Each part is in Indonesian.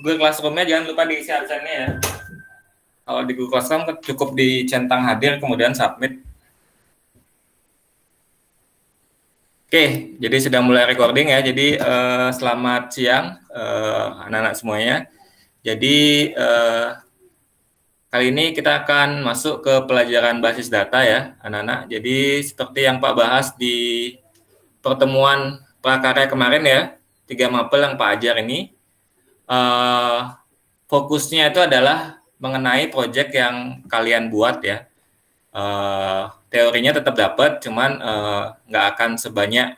Google Classroom-nya jangan lupa diisi absennya ya. Kalau di Google Classroom cukup dicentang hadir kemudian submit. Oke, jadi sudah mulai recording ya. Jadi selamat siang anak-anak semuanya. Jadi kali ini kita akan masuk ke pelajaran basis data ya, anak-anak. Jadi seperti yang Pak bahas di pertemuan prakarya kemarin ya, 3 mapel yang Pak ajar ini, fokusnya itu adalah mengenai proyek yang kalian buat ya. Teorinya tetap dapat, cuman nggak akan sebanyak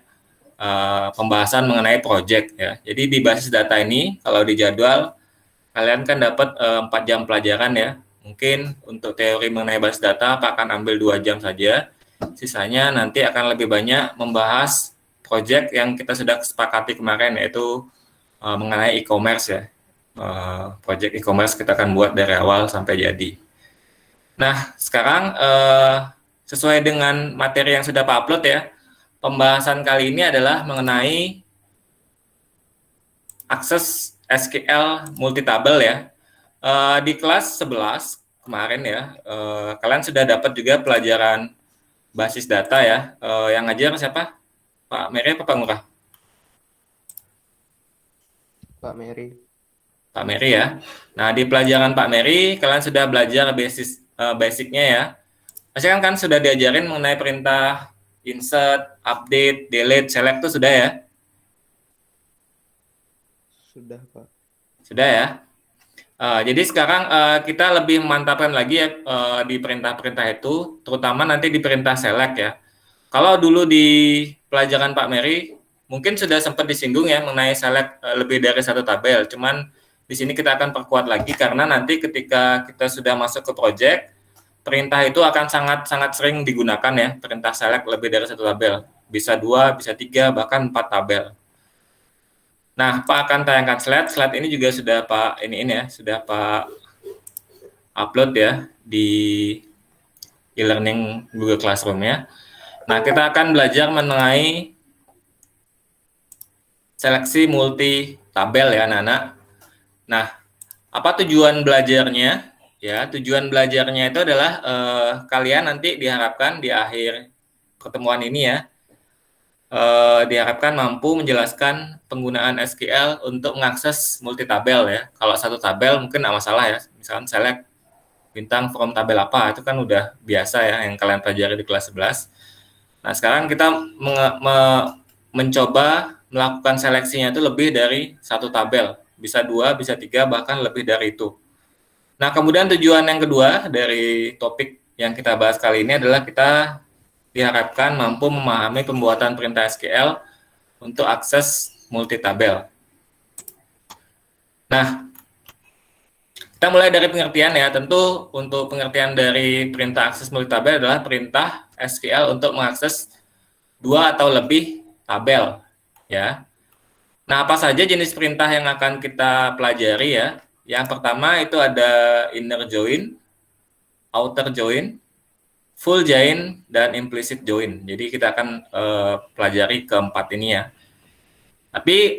pembahasan mengenai proyek ya. Jadi di basis data ini, kalau di jadwal, kalian kan dapat 4 jam pelajaran ya. Mungkin untuk teori mengenai basis data akan ambil 2 jam saja. Sisanya nanti akan lebih banyak membahas proyek yang kita sudah sepakati kemarin, yaitu mengenai e-commerce ya. Proyek e-commerce kita akan buat dari awal sampai jadi. Nah, sekarang sesuai dengan materi yang sudah Pak upload ya, pembahasan kali ini adalah mengenai akses SQL multitabel ya. Di kelas 11 kemarin ya, kalian sudah dapat juga pelajaran basis data ya. Yang ngajar siapa? Pak Mary apa Pak Ngurah? Pak Mary. Pak Mary ya. Nah, di pelajaran Pak Mary, kalian sudah belajar basicnya ya. Pasti kan sudah diajarin mengenai perintah insert, update, delete, select itu sudah ya? Sudah, Pak. Sudah ya. Jadi sekarang kita lebih memantapkan lagi ya di perintah-perintah itu, terutama nanti di perintah select ya. Kalau dulu di pelajaran Pak Mary, mungkin sudah sempat disinggung ya mengenai select lebih dari satu tabel. Cuman di sini kita akan perkuat lagi karena nanti ketika kita sudah masuk ke project, perintah itu akan sangat sering digunakan ya, perintah select lebih dari satu tabel. Bisa 2, bisa 3, bahkan 4 tabel. Nah, Pak akan tayangkan slide ini juga sudah Pak sudah Pak upload ya di e-learning Google Classroom ya. Nah, kita akan belajar mengenai seleksi multi tabel ya anak-anak. Nah, apa tujuan belajarnya? Ya, tujuan belajarnya itu adalah kalian nanti diharapkan di akhir pertemuan ini ya, diharapkan mampu menjelaskan penggunaan SQL untuk mengakses multi tabel ya. Kalau satu tabel mungkin nggak masalah ya, misalkan select bintang from tabel apa, itu kan udah biasa ya yang kalian pelajari di kelas 11. Nah, sekarang kita mencoba melakukan seleksinya itu lebih dari satu tabel, bisa 2, bisa 3, bahkan lebih dari itu. Nah, kemudian tujuan yang kedua dari topik yang kita bahas kali ini adalah kita diharapkan mampu memahami pembuatan perintah SQL untuk akses multi tabel. Nah, kita mulai dari pengertian ya. Tentu untuk pengertian dari perintah akses multi tabel adalah perintah SQL untuk mengakses 2 atau lebih tabel ya. Nah, apa saja jenis perintah yang akan kita pelajari ya? Yang pertama itu ada inner join, outer join, full join, dan implicit join. Jadi kita akan pelajari keempat ini ya. Tapi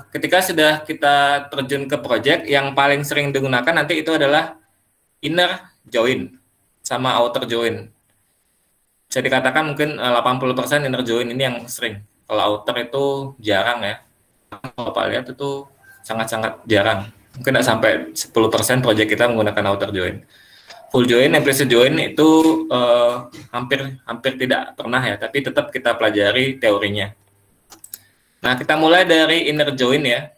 ketika sudah kita terjun ke project, yang paling sering digunakan nanti itu adalah inner join sama outer join. Bisa dikatakan mungkin 80% inner join ini yang sering. Kalau outer itu jarang ya. Kalau Pak lihat itu sangat-sangat jarang. Mungkin tidak sampai 10% project kita menggunakan outer join. Full join, implicit join itu hampir tidak pernah ya, tapi tetap kita pelajari teorinya. Nah, kita mulai dari inner join ya.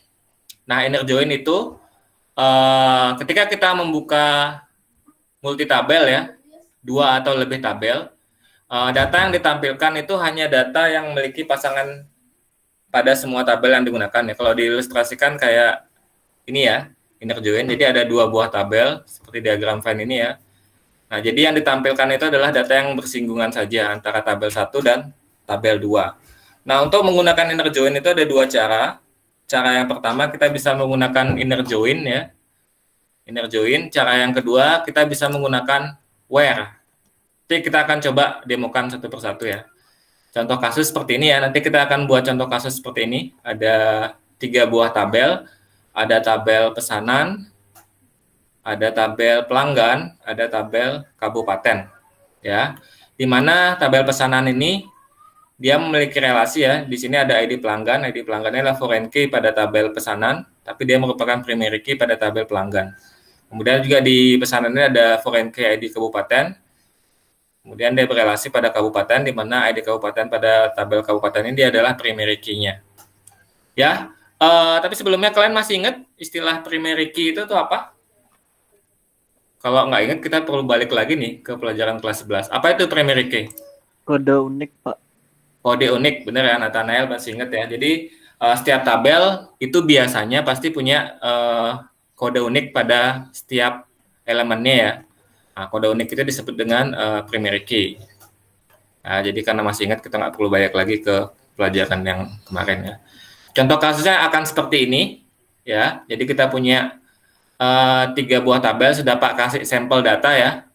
Nah, inner join itu ketika kita membuka multi tabel ya, 2 atau lebih tabel, data yang ditampilkan itu hanya data yang memiliki pasangan pada semua tabel yang digunakan ya. Kalau diilustrasikan kayak ini ya, inner join. Jadi ada 2 buah tabel seperti diagram Venn ini ya. Nah, jadi yang ditampilkan itu adalah data yang bersinggungan saja antara tabel 1 dan tabel 2. Nah, untuk menggunakan inner join itu ada 2 cara. Cara yang pertama kita bisa menggunakan inner join ya. Inner join. Cara yang kedua kita bisa menggunakan where. Jadi kita akan coba demokan satu persatu ya. Contoh kasus seperti ini ya. Nanti kita akan buat contoh kasus seperti ini. Ada 3 buah tabel. ada tabel pesanan, ada tabel pelanggan, ada tabel kabupaten, ya. Di mana tabel pesanan ini dia memiliki relasi ya. Di sini ada ID pelanggan, ID pelanggannya adalah foreign key pada tabel pesanan, tapi dia merupakan primary key pada tabel pelanggan. Kemudian juga di pesanan ini ada foreign key ID kabupaten. Kemudian dia berelasi pada kabupaten, di mana ID kabupaten pada tabel kabupaten ini dia adalah primary key-nya. Ya, tapi sebelumnya kalian masih ingat istilah primary key itu tuh apa? Kalau nggak ingat, kita perlu balik lagi nih ke pelajaran kelas 11. Apa itu primary key? Kode unik, Pak. Kode unik, bener ya, Nathanael masih ingat ya. Jadi setiap tabel itu biasanya pasti punya kode unik pada setiap elemennya ya. Nah, kode unik itu disebut dengan primary key. Nah, jadi karena masih ingat, kita nggak perlu balik lagi ke pelajaran yang kemarin ya. Contoh kasusnya akan seperti ini ya. Jadi kita punya 3 buah tabel, sudah Pak kasih sampel data ya.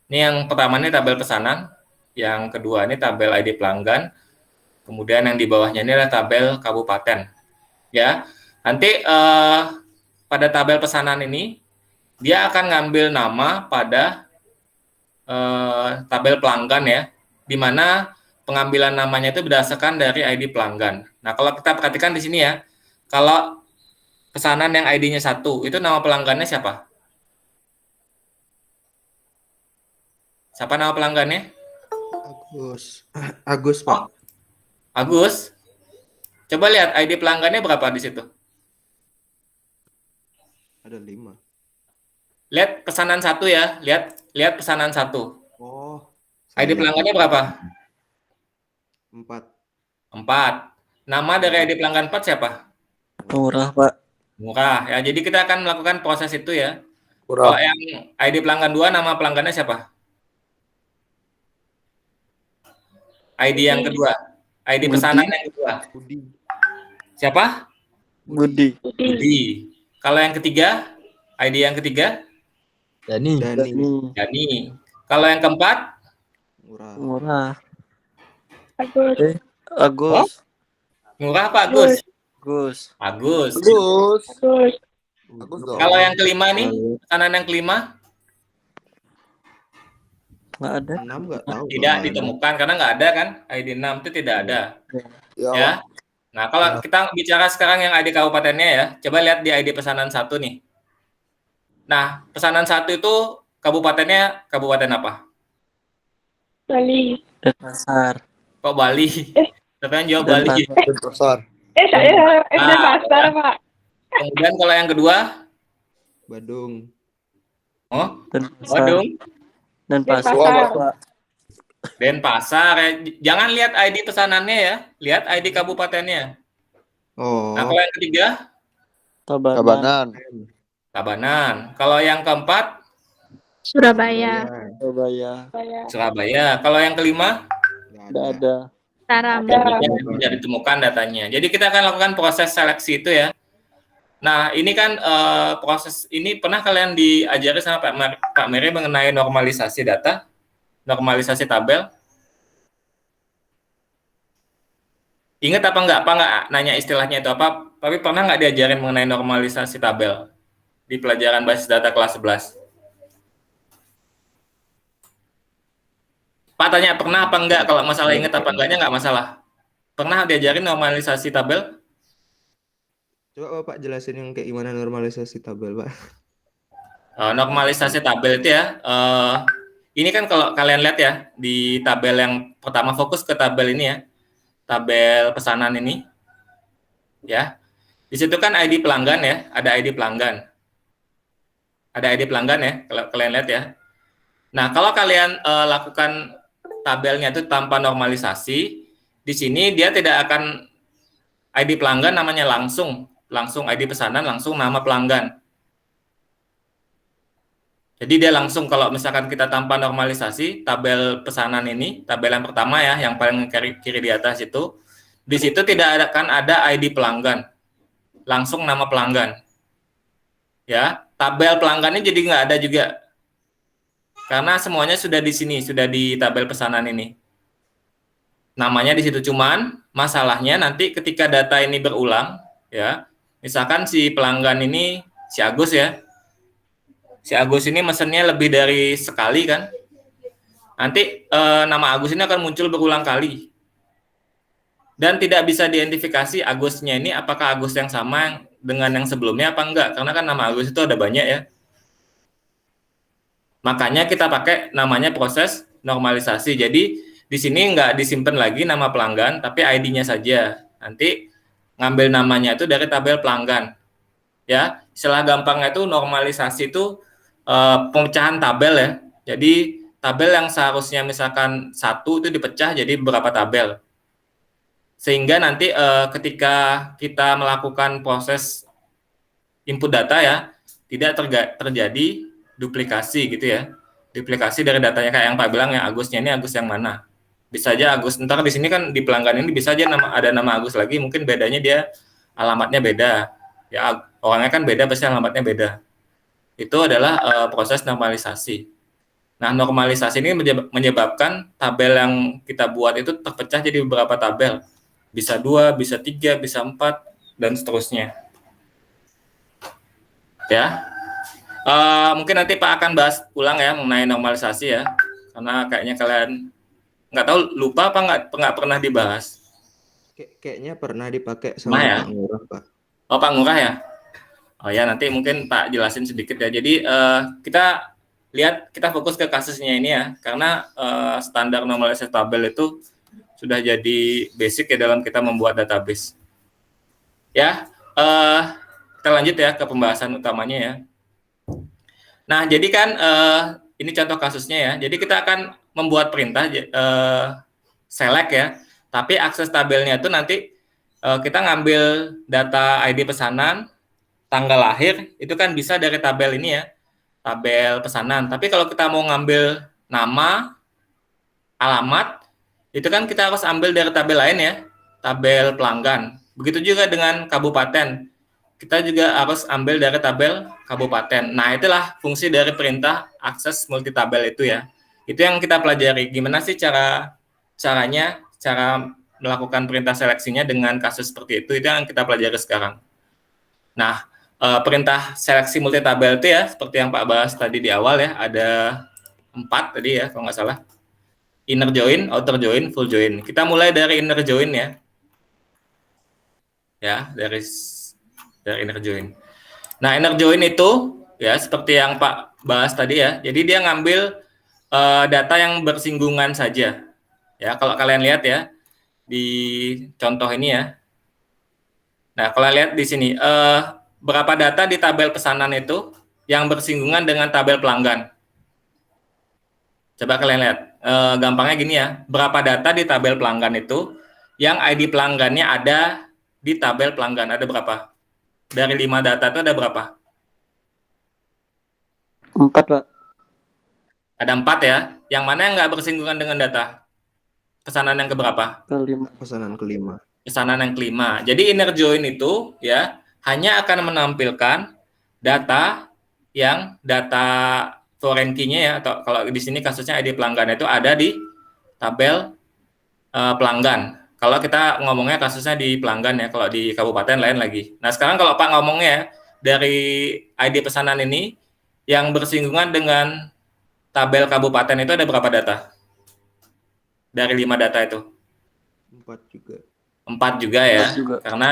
Ini yang pertama ini tabel pesanan, yang kedua ini tabel ID pelanggan, kemudian yang di bawahnya ini adalah tabel kabupaten. Ya, nanti pada tabel pesanan ini dia akan ngambil nama pada tabel pelanggan ya, di mana pengambilan namanya itu berdasarkan dari ID pelanggan. Nah, kalau kita perhatikan di sini ya, kalau pesanan yang ID-nya 1, itu nama pelanggannya siapa? Siapa nama pelanggannya? Agus, Pak. Agus. Coba lihat ID pelanggannya berapa di situ? Ada 5. Lihat pesanan 1 ya, lihat pesanan 1. Oh. ID pelanggannya berapa? 4. 4. Nama dari ID pelanggan 4 siapa? Murah, Pak. Murah. Ya, jadi kita akan melakukan proses itu ya. Murah. Kalau yang ID pelanggan 2, nama pelanggannya siapa? ID yang kedua. ID pesanan yang kedua. Budi. Siapa? Budi. Budi. Kalau yang ketiga, ID yang ketiga? Dani. Dani. Kalau yang keempat? Murah. Murah. Agus. Agus. Murah apa Agus? Agus. Agus. Bagus. Agus. Bagus dong. Kalau yang kelima nih, pesanan yang kelima? Nggak ada. 6 nggak tahu. Tidak ditemukan karena nggak ada kan, ID 6 itu tidak ada ya. Nah, kalau kita bicara sekarang yang ID kabupatennya ya, coba lihat di ID pesanan 1 nih. Nah, pesanan 1 itu kabupatennya kabupaten apa? Bali. Denpasar. Kok Bali? Siapa yang jawab Bali? Denpasar. Saya Denpasar, Pak. Kemudian kalau yang kedua? Badung. Oh, Denpasar. Badung. Denpasar. Denpasar. Denpasar. Jangan lihat ID pesanannya ya, lihat ID kabupatennya. Oh. Nah, kalau yang ketiga? Tabanan. Tabanan. Kalau yang keempat? Surabaya. Surabaya. Surabaya. Kalau yang kelima? Nggak ada. Taram. Tidak ditemukan datanya. Jadi kita akan lakukan proses seleksi itu ya. Nah, ini kan proses ini pernah kalian diajari sama Pak Mary mengenai normalisasi data, normalisasi tabel? Ingat apa enggak? Apa enggak nanya istilahnya itu apa? Tapi pernah nggak diajarin mengenai normalisasi tabel di pelajaran basis data kelas 11? Pak tanya pernah apa enggak? Kalau masalah ingat apa enggaknya nggak masalah. Pernah diajarin normalisasi tabel? Coba Bapak jelasin yang kayak gimana normalisasi tabel, Pak. Normalisasi tabel itu ya, ini kan kalau kalian lihat ya, di tabel yang pertama, fokus ke tabel ini ya, tabel pesanan ini, ya. Di situ kan ID pelanggan ya, ada ID pelanggan. Ada ID pelanggan ya, kalau kalian lihat ya. Nah, kalau kalian lakukan tabelnya itu tanpa normalisasi, di sini dia tidak akan ID pelanggan namanya langsung ID pesanan, langsung nama pelanggan. Jadi dia langsung kalau misalkan kita tanpa normalisasi tabel pesanan ini, tabel yang pertama ya, yang paling kiri di atas itu, di situ tidak akan ada ID pelanggan, langsung nama pelanggan. Ya, tabel pelanggannya jadi nggak ada juga, karena semuanya sudah di sini, sudah di tabel pesanan ini. Namanya di situ, cuman masalahnya nanti ketika data ini berulang, ya, Misalkan si pelanggan ini si Agus ya. Si Agus ini mesennya lebih dari sekali kan. Nanti nama Agus ini akan muncul berulang kali. Dan tidak bisa diidentifikasi Agusnya ini apakah Agus yang sama dengan yang sebelumnya apa enggak. Karena kan nama Agus itu ada banyak ya. Makanya kita pakai namanya proses normalisasi. Jadi di sini nggak disimpan lagi nama pelanggan, tapi ID-nya saja. Nanti ngambil namanya itu dari tabel pelanggan. Ya, istilah gampangnya itu normalisasi itu pemecahan tabel ya. Jadi tabel yang seharusnya misalkan 1 itu dipecah jadi beberapa tabel. Sehingga nanti ketika kita melakukan proses input data ya, tidak terjadi duplikasi gitu ya. Duplikasi dari datanya kayak yang Pak bilang ya, Agusnya ini Agus yang mana. Bisa aja Agus, ntar di sini kan di pelanggan ini bisa aja ada nama Agus lagi, mungkin bedanya dia alamatnya beda. Ya orangnya kan beda, pasti alamatnya beda. Itu adalah proses normalisasi. Nah, normalisasi ini menyebabkan tabel yang kita buat itu terpecah jadi beberapa tabel. Bisa 2, bisa 3, bisa 4, dan seterusnya. Ya, mungkin nanti Pak akan bahas ulang ya mengenai normalisasi ya, karena kayaknya kalian nggak tahu, lupa apa nggak pernah dibahas. Kayaknya pernah dipakai sama ya? Pak Ngurah, Pak. Oh, Pak Ngurah ya? Oh ya, nanti mungkin Pak jelasin sedikit ya. Jadi kita fokus ke kasusnya ini ya, karena standar normalisasi tabel itu sudah jadi basic ya dalam kita membuat database. Ya, kita lanjut ya ke pembahasan utamanya ya. Nah, jadi kan ini contoh kasusnya ya. Jadi kita akan membuat perintah select ya, tapi akses tabelnya itu nanti kita ngambil data ID pesanan, tanggal lahir, itu kan bisa dari tabel ini ya, tabel pesanan. Tapi kalau kita mau ngambil nama, alamat, itu kan kita harus ambil dari tabel lain ya, tabel pelanggan. Begitu juga dengan kabupaten, kita juga harus ambil dari tabel kabupaten. Nah, itulah fungsi dari perintah akses multitabel itu ya. Itu yang kita pelajari, gimana sih cara melakukan perintah seleksinya dengan kasus seperti itu yang kita pelajari sekarang. Nah, perintah seleksi multitabel itu ya, seperti yang Pak bahas tadi di awal ya, ada 4 tadi ya, kalau nggak salah. Inner join, outer join, full join. Kita mulai dari inner join ya. Ya, dari inner join. Nah, inner join itu ya seperti yang Pak bahas tadi ya. Jadi dia ngambil data yang bersinggungan saja. Ya, kalau kalian lihat ya di contoh ini ya. Nah, kalau lihat di sini berapa data di tabel pesanan itu yang bersinggungan dengan tabel pelanggan. Coba kalian lihat, gampangnya gini ya, berapa data di tabel pelanggan itu yang ID pelanggannya ada di tabel pelanggan, ada berapa? Dari 5 data itu ada berapa? 4, Pak. Ada 4 ya, yang mana yang nggak bersinggungan dengan data? Pesanan yang keberapa? Kelima. Pesanan kelima. Pesanan yang kelima. Jadi inner join itu ya hanya akan menampilkan data yang data foreign key-nya ya, atau kalau di sini kasusnya ID pelanggan itu ada di tabel pelanggan. Kalau kita ngomongnya kasusnya di pelanggan ya, kalau di kabupaten lain lagi. Nah, sekarang kalau Pak ngomongnya dari ID pesanan ini yang bersinggungan dengan tabel kabupaten itu ada berapa data? Dari 5 data itu? 4 juga. 4 juga ya, 4 juga. karena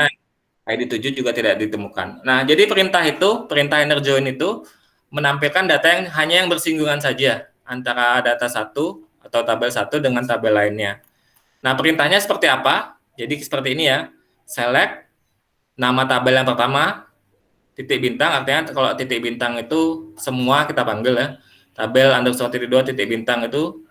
ID 7 juga tidak ditemukan. Nah, jadi perintah inner join itu menampilkan data yang hanya yang bersinggungan saja antara data 1 atau tabel 1 dengan tabel lainnya. Nah, perintahnya seperti apa? Jadi seperti ini ya. Select nama tabel yang pertama, titik bintang, artinya kalau titik bintang itu semua kita panggil ya. Tabel underscore titik 2 titik bintang itu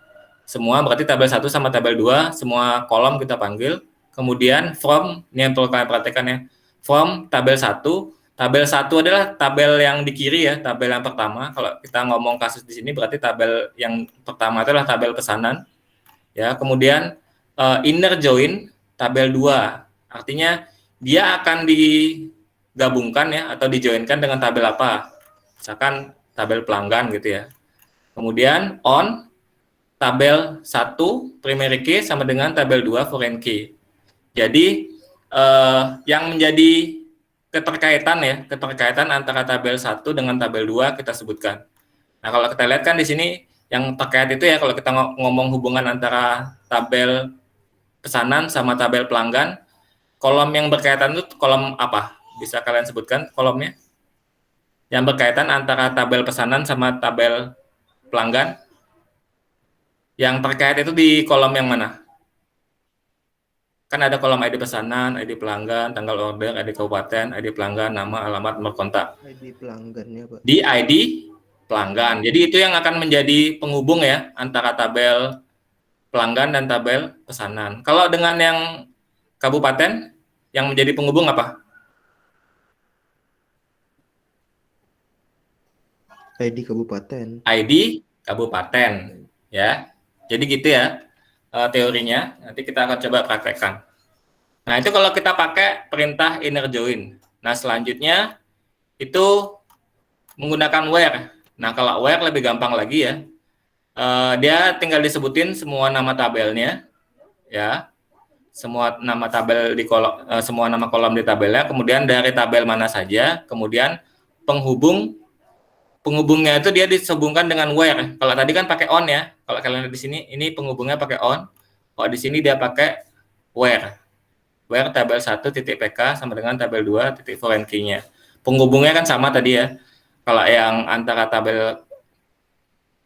semua, berarti tabel 1 sama tabel 2, semua kolom kita panggil. Kemudian from, ini yang perlu kalian perhatikan ya. From tabel 1, tabel 1 adalah tabel yang di kiri ya, tabel yang pertama. Kalau kita ngomong kasus di sini berarti tabel yang pertama itu adalah tabel pesanan. Ya, kemudian inner join tabel 2. Artinya dia akan digabungkan ya atau dijoinkan dengan tabel apa? Misalkan tabel pelanggan gitu ya. Kemudian on tabel 1 primary key sama dengan tabel 2 foreign key. Jadi yang menjadi keterkaitan antara tabel 1 dengan tabel 2 kita sebutkan. Nah, kalau kita lihat kan di sini yang terkait itu ya, kalau kita ngomong hubungan antara tabel pesanan sama tabel pelanggan, kolom yang berkaitan itu kolom apa? Bisa kalian sebutkan kolomnya? Yang berkaitan antara tabel pesanan sama tabel pelanggan. Yang terkait itu di kolom yang mana? Kan ada kolom ID pesanan, ID pelanggan, tanggal order, ID kabupaten, ID pelanggan, nama, alamat, nomor kontak. ID pelanggannya, Pak. Di ID pelanggan. Jadi itu yang akan menjadi penghubung ya antara tabel pelanggan dan tabel pesanan. Kalau dengan yang kabupaten, yang menjadi penghubung apa? ID kabupaten. ID kabupaten, ya. Jadi gitu ya teorinya. Nanti kita akan coba praktekkan. Nah, itu kalau kita pakai perintah inner join. Nah, selanjutnya itu menggunakan where. Nah, kalau where lebih gampang lagi ya. Dia tinggal disebutin semua nama tabelnya, ya. Semua nama tabel di kolom, semua nama kolom di tabelnya, kemudian dari tabel mana saja, kemudian penghubungnya itu dia disambungkan dengan where. Kalau tadi kan pakai on ya. Kalau kalian lihat di sini, ini penghubungnya pakai on. Kalau di sini dia pakai where. Where tabel 1.pk sama dengan tabel 2.foreign key-nya. Penghubungnya kan sama tadi ya. Kalau yang antara tabel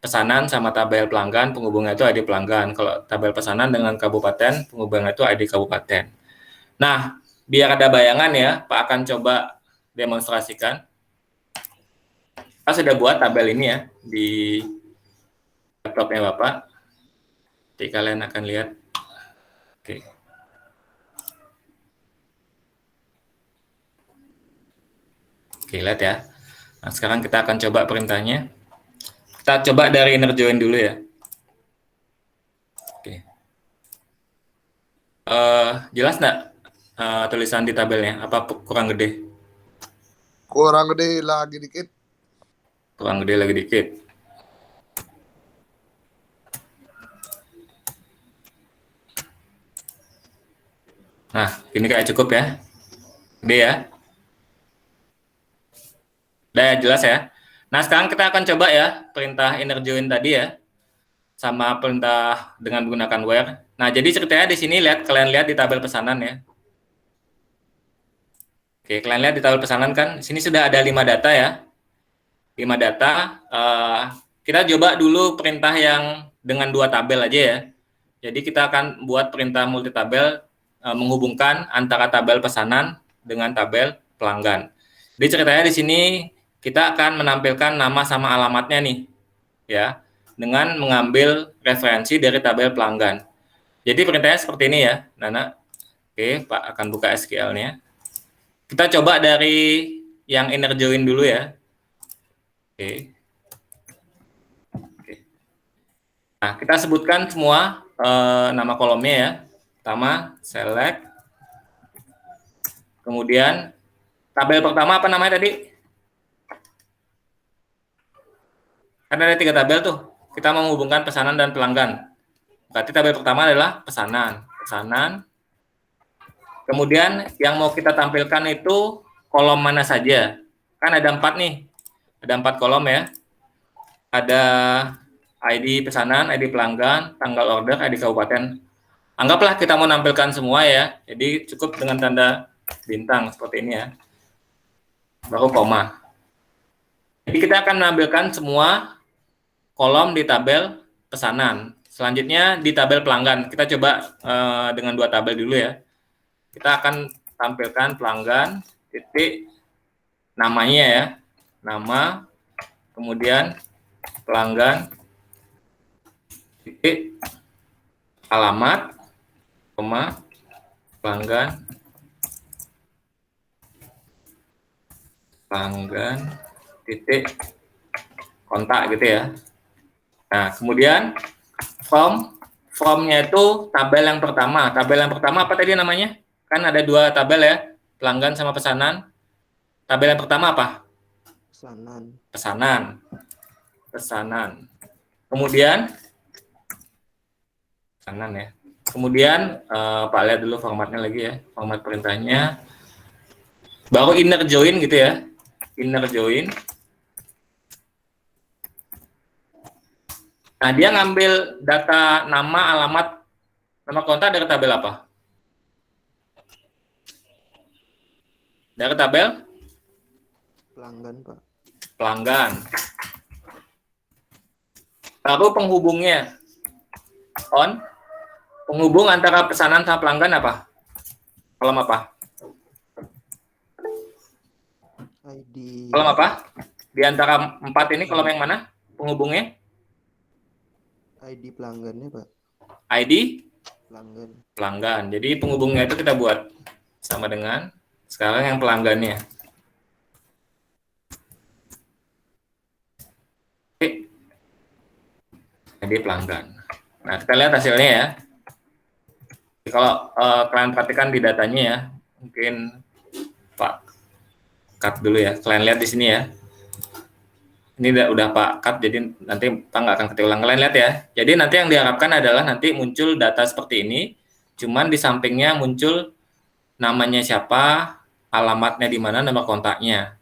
pesanan sama tabel pelanggan, penghubungnya itu ID pelanggan. Kalau tabel pesanan dengan kabupaten, penghubungnya itu ID kabupaten. Nah, biar ada bayangan ya, Pak akan coba demonstrasikan. Kita sudah buat tabel ini ya di laptopnya Bapak. Jadi kalian akan lihat. Oke. Oke, lihat ya. Nah, sekarang kita akan coba perintahnya. Kita coba dari inner join dulu ya. Oke. Jelas nggak tulisan di tabelnya? Apa kurang gede? Kurang gede lagi dikit. Kurang gede lagi dikit. Nah, ini kayak cukup ya. Gede ya. Udah ya, jelas ya. Nah, sekarang kita akan coba ya perintah inner join tadi ya. Sama perintah dengan menggunakan where. Nah, jadi ceritanya di sini kalian lihat di tabel pesanan ya. Oke, kalian lihat di tabel pesanan kan, di sini sudah ada 5 data ya. 5 data. Kita coba dulu perintah yang dengan 2 tabel aja ya. Jadi kita akan buat perintah multitabel menghubungkan antara tabel pesanan dengan tabel pelanggan. Jadi ceritanya di sini kita akan menampilkan nama sama alamatnya nih, ya, dengan mengambil referensi dari tabel pelanggan. Jadi perintahnya seperti ini ya, Nana. Oke, Pak akan buka SQL-nya. Kita coba dari yang inner join dulu ya. Oke. Nah, kita sebutkan semua nama kolomnya ya. Pertama, select. Kemudian, tabel pertama apa namanya tadi? Kan ada 3 tabel tuh. Kita mau menghubungkan pesanan dan pelanggan. Berarti tabel pertama adalah pesanan. Pesanan. Kemudian yang mau kita tampilkan itu kolom mana saja. Kan ada 4 nih. Ada 4 kolom ya. Ada ID pesanan, ID pelanggan, tanggal order, ID kabupaten. Anggaplah kita mau nampilkan semua ya. Jadi cukup dengan tanda bintang seperti ini ya. Baru koma. Jadi kita akan menampilkan semua kolom di tabel pesanan. Selanjutnya di tabel pelanggan. Kita coba dengan 2 tabel dulu ya. Kita akan tampilkan pelanggan, titik, namanya ya. Nama, kemudian pelanggan, titik, alamat, koma, pelanggan, titik, kontak gitu ya. Nah, kemudian formnya itu tabel yang pertama. Tabel yang pertama apa tadi namanya? Kan ada 2 tabel ya, pelanggan sama pesanan. Tabel yang pertama apa? Pesanan. Kemudian pesanan ya. Kemudian Pak lihat dulu formatnya lagi ya, format perintahnya. Baru inner join gitu ya. Inner join. Nah, dia ngambil data nama, alamat, nama kontak dari tabel apa? Dari tabel Pelanggan, Pak. pelanggan. Lalu penghubungnya on. Penghubung antara pesanan sama pelanggan apa? Kolom apa? ID. Kolom apa? Di antara 4 ini kolom yang mana? Penghubungnya? ID pelanggannya, Pak. ID Pelanggan. pelanggan. Jadi penghubungnya itu kita buat sama dengan sekarang yang pelanggannya. Oke. Jadi pelanggan. Nah, kita lihat hasilnya ya. Kalau kalian perhatikan di datanya ya, mungkin Pak cut dulu ya. Kalian lihat di sini ya. Ini udah Pak cut, jadi nanti Pak nggak akan ketik ulang. Kalian lihat ya. Jadi nanti yang diharapkan adalah nanti muncul data seperti ini, cuman di sampingnya muncul namanya siapa, alamatnya di mana, nama kontaknya.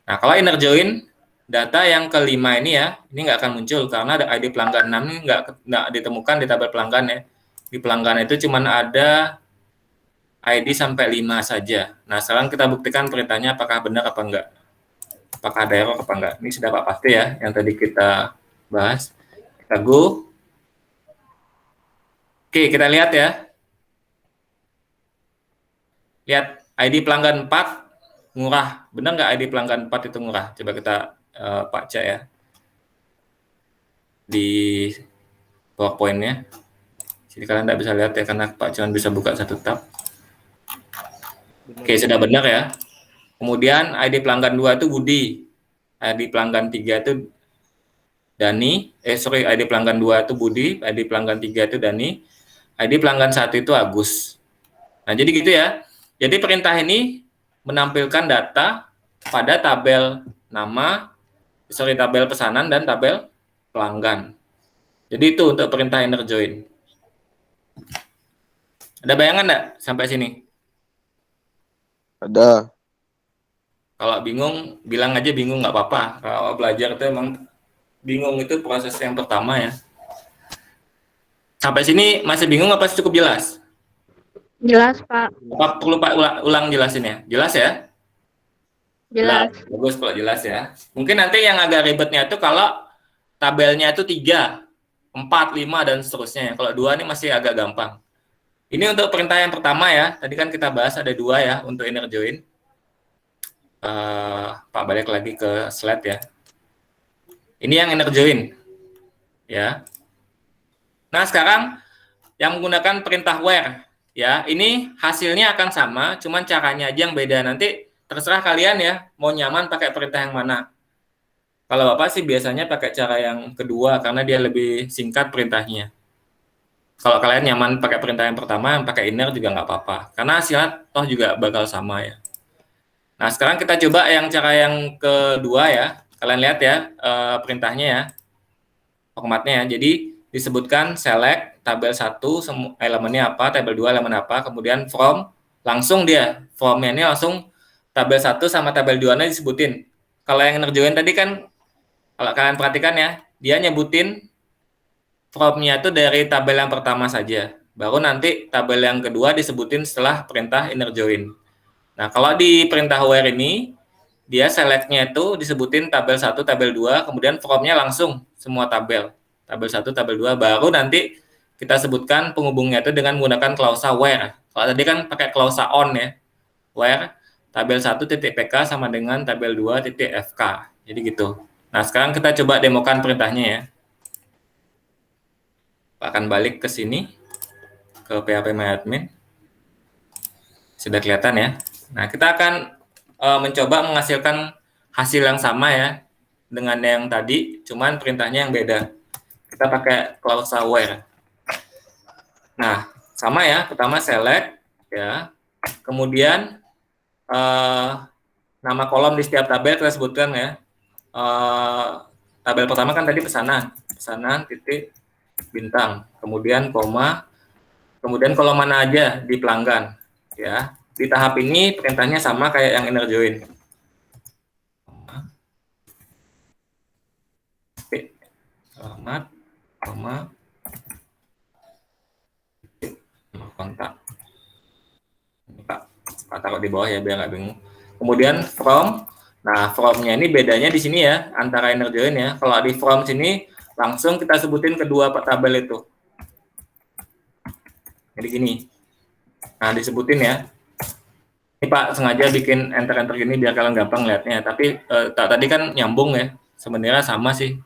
Nah, kalau inner join, data yang kelima ini ya, ini nggak akan muncul karena ada ID pelanggan 6 ini nggak ditemukan di tabel pelanggan ya. Di pelanggan itu cuman ada ID sampai 5 saja. Nah, sekarang kita buktikan perintahnya apakah benar apa enggak. Apakah ada error apa enggak. Ini sudah Pak pasti ya, yang tadi kita bahas. Kita go. Oke, kita lihat ya. Lihat, ID pelanggan 4 murah. Benar nggak ID pelanggan 4 itu murah? Coba kita Pak cek ya. Di PowerPoint-nya. Jadi kalian tidak bisa lihat ya, karena Pak cuma bisa buka satu tab. Benar. Oke, sudah benar ya. Kemudian ID pelanggan 2 itu Budi. ID pelanggan 3 itu Dani. ID pelanggan 2 itu Budi. ID pelanggan 3 itu Dani. ID pelanggan 1 itu Agus. Nah, jadi gitu ya. Jadi perintah ini menampilkan data pada tabel nama, tabel pesanan dan tabel pelanggan. Jadi itu untuk perintah inner join. Ada bayangan enggak sampai sini? Ada. Kalau bingung, bilang aja bingung, nggak apa-apa. Kalau belajar itu emang bingung itu proses yang pertama ya. Sampai sini masih bingung apa cukup jelas? Jelas, Pak. Apa perlu Pak ulang jelasin ya? Jelas ya? Jelas. Bagus kalau jelas ya. Mungkin nanti yang agak ribetnya itu kalau tabelnya itu 3, 4, 5, dan seterusnya. Kalau 2 ini masih agak gampang. Ini untuk perintah yang pertama ya. Tadi kan kita bahas ada 2 ya untuk inner join. Pak balik lagi ke slide ya. Ini yang inner join ya. Nah, sekarang yang menggunakan perintah where ya, ini hasilnya akan sama, cuman caranya aja yang beda. Nanti terserah kalian ya mau nyaman pakai perintah yang mana. Kalau Bapak sih biasanya pakai cara yang kedua karena dia lebih singkat perintahnya. Kalau kalian nyaman pakai perintah yang pertama, yang pakai inner juga nggak apa-apa karena hasilnya toh juga bakal sama ya. Nah, sekarang kita coba yang cara yang kedua ya. Kalian lihat ya perintahnya ya. Formatnya ya. Jadi disebutkan select tabel 1 elemennya apa, tabel 2 elemen apa, kemudian from, langsung dia formnya ini langsung tabel 1 sama tabel 2-nya disebutin. Kalau yang inner join tadi kan kalau kalian perhatikan ya, dia nyebutin from-nya itu dari tabel yang pertama saja. Baru nanti tabel yang kedua disebutin setelah perintah inner join. Nah, kalau di perintah where ini, dia select-nya itu disebutin tabel 1, tabel 2, kemudian from-nya langsung semua tabel. Tabel 1, tabel 2, baru nanti kita sebutkan penghubungnya itu dengan menggunakan klausa where. Kalau tadi kan pakai klausa on ya. Where tabel 1.pk sama dengan tabel 2.fk. Jadi gitu. Nah, sekarang kita coba demokan perintahnya ya. Akan balik ke sini, ke phpMyAdmin. Sudah kelihatan ya. Nah, kita akan mencoba menghasilkan hasil yang sama ya dengan yang tadi, cuman perintahnya yang beda. Kita pakai klausa where. Nah, sama ya. Pertama select ya. Kemudian nama kolom di setiap tabel kita sebutkan ya. Tabel pertama kan tadi pesanan titik bintang, kemudian koma, kemudian kolom mana aja di pelanggan ya. di tahap ini perintahnya sama kayak yang inner join. Alamat, koma, kontak. Ini Pak taruh di bawah ya biar nggak bingung. Kemudian from. Nah, from-nya ini bedanya di sini ya antara inner join ya. Kalau di from sini langsung kita sebutin kedua tabel itu. Jadi gini. Nah, disebutin ya. Ini Pak sengaja bikin enter-enter gini biar kalian gampang lihatnya. Tapi tadi kan nyambung ya. Sebenarnya sama sih.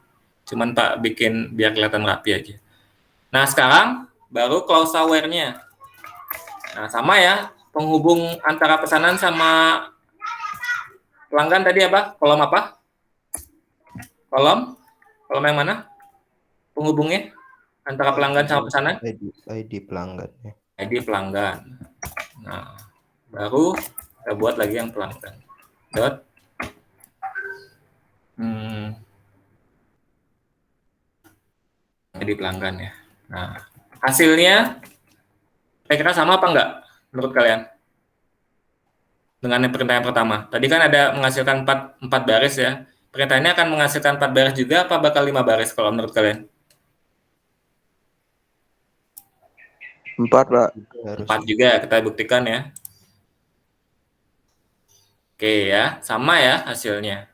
Cuman Pak bikin biar kelihatan rapi aja. Nah, sekarang baru clause where-nya. Nah, sama ya. Penghubung antara pesanan sama pelanggan tadi apa? Kolom apa? Kolom yang mana? Penghubungnya antara pelanggan sama pesanan? ID pelanggan ya. ID pelanggan. Nah, baru kita buat lagi yang pelanggan. Dot. ID pelanggan ya. Nah, hasilnya kira-kira sama apa enggak menurut kalian? Dengan yang perintah yang pertama. Tadi kan ada menghasilkan 4 baris ya. Perintah ini akan menghasilkan 4 baris juga apa bakal 5 baris kalau menurut kalian? 4, Pak. 4 juga kita buktikan ya. Oke ya, sama ya hasilnya.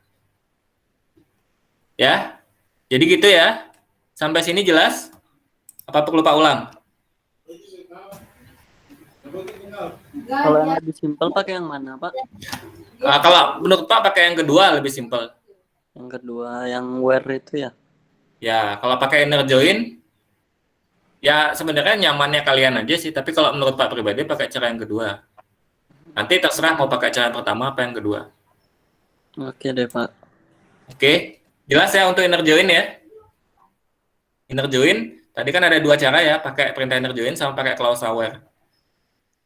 Ya. Jadi gitu ya. Sampai sini jelas? Apa perlu Pak ulang? Kalau yang lebih simpel pakai yang mana, Pak? Kalau menurut Pak pakai yang kedua lebih simpel. Yang kedua, yang where itu ya? Ya, kalau pakai inner join, ya sebenarnya nyamannya kalian aja sih. Tapi kalau menurut Pak pribadi pakai cara yang kedua. Nanti terserah mau pakai cara yang pertama apa yang kedua. Oke deh, Pak. Oke, jelas ya untuk inner join ya. Inner join, tadi kan ada 2 cara ya, pakai perintah inner join sama pakai clause where.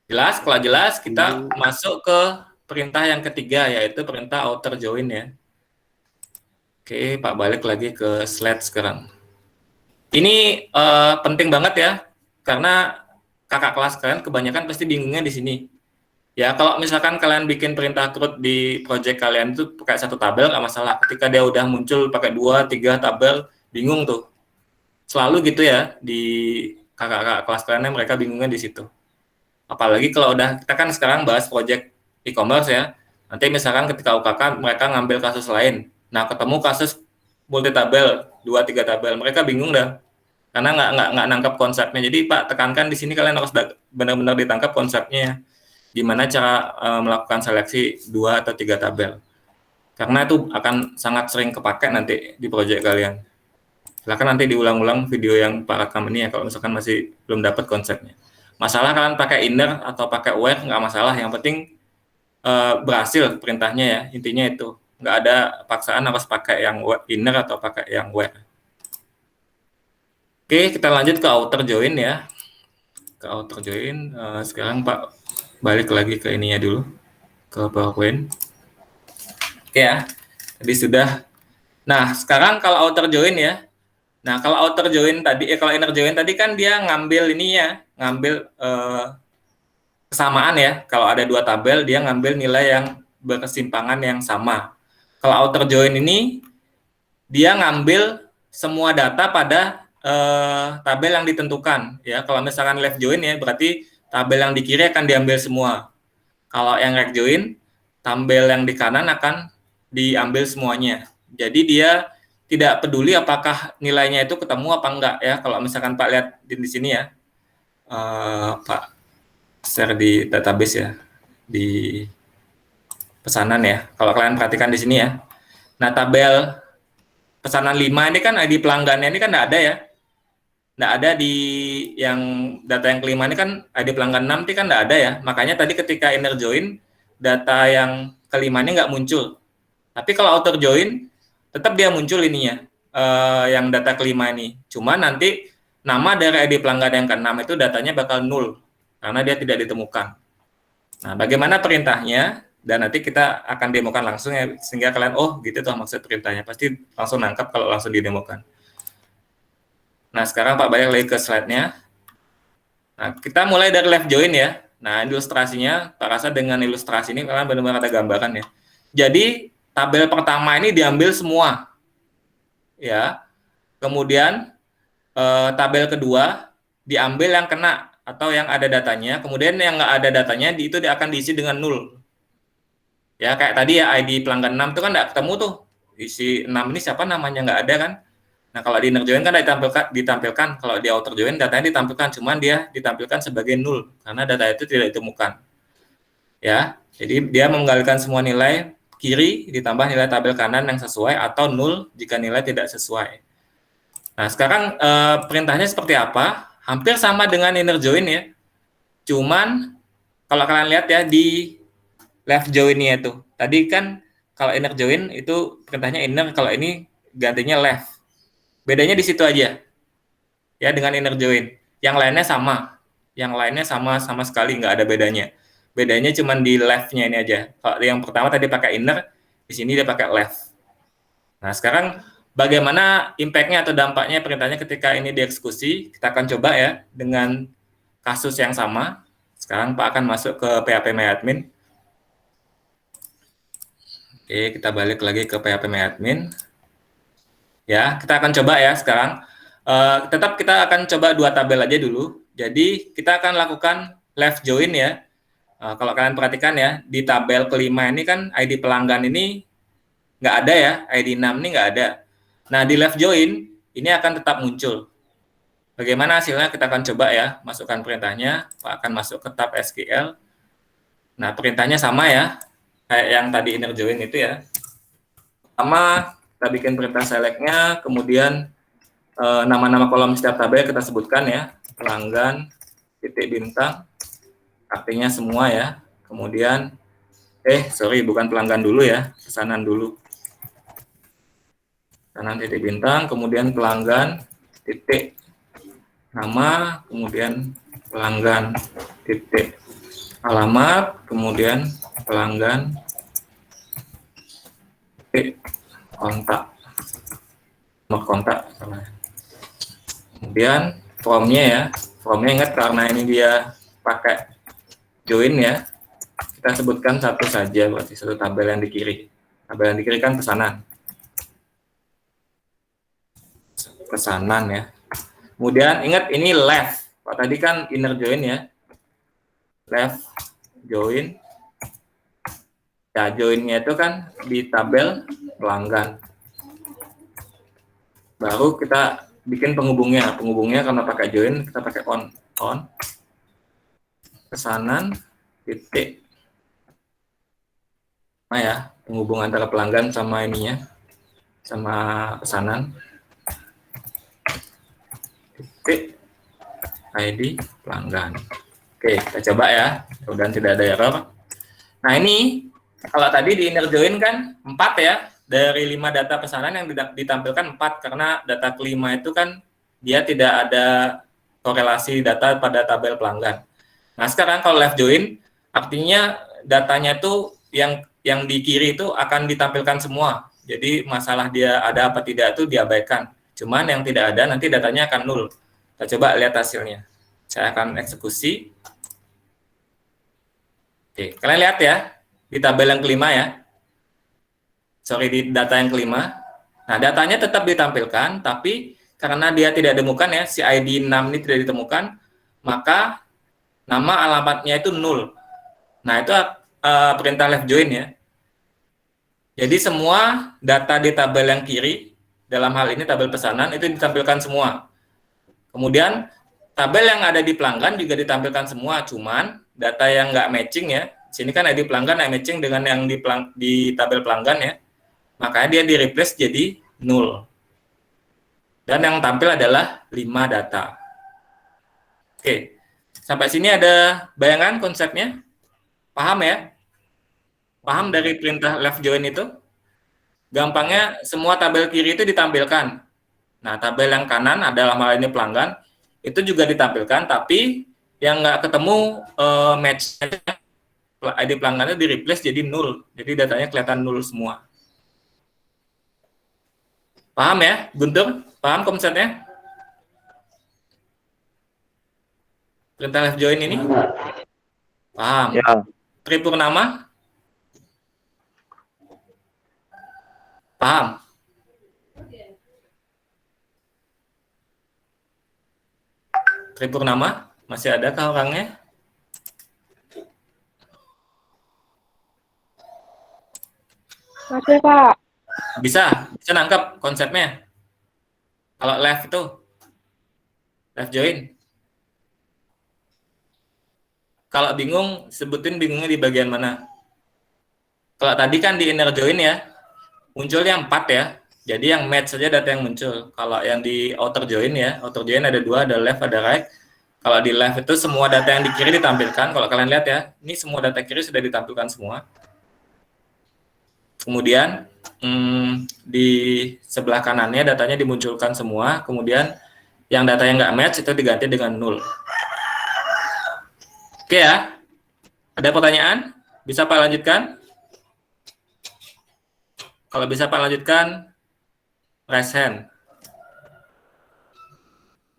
Jelas? Kalau jelas, kita masuk ke perintah yang ketiga, yaitu perintah outer join ya. Oke, Pak balik lagi ke slide sekarang. Ini penting banget ya, karena kakak kelas kalian kebanyakan pasti bingungnya di sini. Ya, kalau misalkan kalian bikin perintah CRUD di project kalian itu pakai 1 tabel, nggak masalah. Ketika dia udah muncul pakai 2, 3 tabel, bingung tuh. Selalu gitu ya, di kakak kelas kalian mereka bingungnya di situ. Apalagi kalau udah, kita kan sekarang bahas project e-commerce ya. Nanti misalkan ketika UKK mereka ngambil kasus lain. Nah, ketemu kasus multi tabel, 2, 3 tabel, mereka bingung dah. Karena nggak nangkap konsepnya. Jadi Pak tekankan di sini kalian harus benar-benar ditangkap konsepnya. Gimana cara melakukan seleksi 2 atau 3 tabel. Karena itu akan sangat sering kepake nanti di project kalian. Silakan nanti diulang-ulang video yang Pak rekam ini ya kalau misalkan masih belum dapat konsepnya. Masalah kalian pakai inner atau pakai where nggak masalah, yang penting berhasil perintahnya ya, intinya itu. Nggak ada paksaan harus pakai yang inner atau pakai yang where. Oke, kita lanjut ke outer join ya. Ke outer join, sekarang Pak balik lagi ke ininya dulu, ke PowerPoint. Oke ya, tadi sudah. Nah, sekarang kalau outer join ya. Nah, kalau outer join tadi, kalau inner join tadi kan dia ngambil ininya, ngambil kesamaan ya. Kalau ada 2 tabel, dia ngambil nilai yang berkesimpangan yang sama. Kalau outer join ini, dia ngambil semua data pada tabel yang ditentukan. Ya, kalau misalkan left join ya, berarti tabel yang di kiri akan diambil semua. Kalau yang right join, tabel yang di kanan akan diambil semuanya. Jadi dia tidak peduli apakah nilainya itu ketemu apa enggak ya. Kalau misalkan Pak lihat di sini ya, Pak share di database ya, di pesanan ya. Kalau kalian perhatikan di sini ya. Nah, tabel pesanan 5 ini kan ID pelanggannya ini kan enggak ada ya. Enggak ada di yang data yang kelima ini kan ID pelanggan 6 ini kan enggak ada ya. Makanya tadi ketika inner join, data yang kelima ini enggak muncul. Tapi kalau outer join, tetap dia muncul ininya, yang data kelima ini. Cuma nanti nama dari ID pelanggan yang ke-6 itu datanya bakal 0, karena dia tidak ditemukan. Nah, bagaimana perintahnya? Dan nanti kita akan demokan langsung ya, sehingga kalian, oh gitu tuh maksud perintahnya. Pasti langsung nangkap kalau langsung didemokan. Nah, sekarang Pak balik lagi ke slide-nya. Nah, kita mulai dari left join ya. Nah, ilustrasinya, Pak rasa dengan ilustrasi ini kalian benar-benar ada gambaran ya. Jadi, tabel pertama ini diambil semua. Ya. Kemudian, tabel kedua diambil yang kena atau yang ada datanya. Kemudian yang nggak ada datanya, itu akan diisi dengan 0. Ya, kayak tadi ya, ID pelanggan 6 itu kan nggak ketemu tuh. Isi 6 ini siapa namanya nggak ada kan. Nah, kalau di inner join kan ditampilkan, kalau di outer join datanya ditampilkan, cuman dia ditampilkan sebagai 0 karena data itu tidak ditemukan. Ya, jadi dia menggalikan semua nilai kiri ditambah nilai tabel kanan yang sesuai atau 0 jika nilai tidak sesuai. Nah, sekarang perintahnya seperti apa? Hampir sama dengan inner join ya. Cuman kalau kalian lihat ya di left join-nya itu. Tadi kan kalau inner join itu perintahnya inner, kalau ini gantinya left. Bedanya di situ aja. Ya, dengan inner join. Yang lainnya sama. Yang lainnya sama sekali, nggak ada bedanya. Bedanya cuma di left-nya ini aja. Kalau yang pertama tadi pakai inner, di sini dia pakai left. Nah, sekarang bagaimana impact-nya atau dampaknya perintahnya ketika ini dieksekusi? Kita akan coba ya dengan kasus yang sama. Sekarang Pak akan masuk ke PHP MyAdmin. Oke, kita balik lagi ke PHP MyAdmin. Ya, kita akan coba ya sekarang. Tetap kita akan coba 2 tabel aja dulu. Jadi kita akan lakukan left join ya. Kalau kalian perhatikan ya, di tabel kelima ini kan ID pelanggan ini nggak ada ya, ID 6 ini nggak ada. Nah, di left join ini akan tetap muncul. Bagaimana hasilnya? Kita akan coba ya, masukkan perintahnya. Pak akan masuk ke tab SQL. Nah, perintahnya sama ya, kayak yang tadi inner join itu ya. Pertama, kita bikin perintah select-nya, kemudian nama-nama kolom setiap tabel kita sebutkan ya, pelanggan, titik bintang, artinya semua ya. Kemudian, bukan pelanggan dulu ya, pesanan dulu. Pesanan titik bintang, kemudian pelanggan, titik nama, kemudian pelanggan, titik alamat, kemudian pelanggan, titik kontak, nomor kontak. Kemudian formnya ingat karena ini dia pakai join ya, kita sebutkan satu saja, berarti satu tabel yang di kiri. Tabel yang di kiri kan pesanan ya. Kemudian ingat ini left, Pak tadi kan inner join ya, left join. Ya, joinnya itu kan di tabel pelanggan. Baru kita bikin penghubungnya. Penghubungnya karena pakai join, kita pakai on. Pesanan, titik. Nah ya, penghubung antara pelanggan sama ininya, sama pesanan. Titik, ID pelanggan. Oke, kita coba ya. Mudah-mudahan tidak ada error. Nah, ini kalau tadi di inner join kan 4 ya, dari 5 data pesanan yang ditampilkan 4, karena data kelima itu kan dia tidak ada korelasi data pada tabel pelanggan. Nah, sekarang kalau left join, artinya datanya itu yang di kiri itu akan ditampilkan semua. Jadi masalah dia ada apa tidak itu diabaikan. Cuman yang tidak ada nanti datanya akan 0. Kita coba lihat hasilnya. Saya akan eksekusi. Oke, kalian lihat ya. Di tabel yang kelima ya, di data yang kelima. Nah, datanya tetap ditampilkan, tapi karena dia tidak ditemukan ya, si ID 6 ini tidak ditemukan, maka nama alamatnya itu 0. Nah, itu perintah left join ya. Jadi semua data di tabel yang kiri, dalam hal ini tabel pesanan, itu ditampilkan semua. Kemudian tabel yang ada di pelanggan juga ditampilkan semua, cuman data yang nggak matching ya, sini kan ID pelanggan yang matching dengan yang di tabel pelanggan ya, makanya dia di replace jadi 0. Dan yang tampil adalah 5 data. Oke, sampai sini ada bayangan konsepnya? Paham ya? Paham dari perintah left join itu? Gampangnya semua tabel kiri itu ditampilkan. Nah, tabel yang kanan adalah hal ini pelanggan, itu juga ditampilkan, tapi yang nggak ketemu match-nya, ID pelanggannya di replace jadi 0. Jadi datanya kelihatan 0 semua. Paham ya, Guntur? Paham konsepnya? Perintah left join ini? Paham? Ya. Tripurnama? Paham? Tripurnama? Masih adakah orangnya? Masih, Pak. Bisa nangkap konsepnya. Kalau left itu, left join. Kalau bingung, sebutin bingungnya di bagian mana. Kalau tadi kan di inner join ya, munculnya 4 ya. Jadi yang match saja data yang muncul. Kalau yang di outer join ya, outer join ada 2, ada left, ada right. Kalau di left itu semua data yang di kiri ditampilkan. Kalau kalian lihat ya, ini semua data kiri sudah ditampilkan semua. Kemudian di sebelah kanannya datanya dimunculkan semua. Kemudian yang data yang nggak match itu diganti dengan 0. Oke ya. Ada pertanyaan? Bisa Pak lanjutkan? Kalau bisa Pak lanjutkan, raise hand.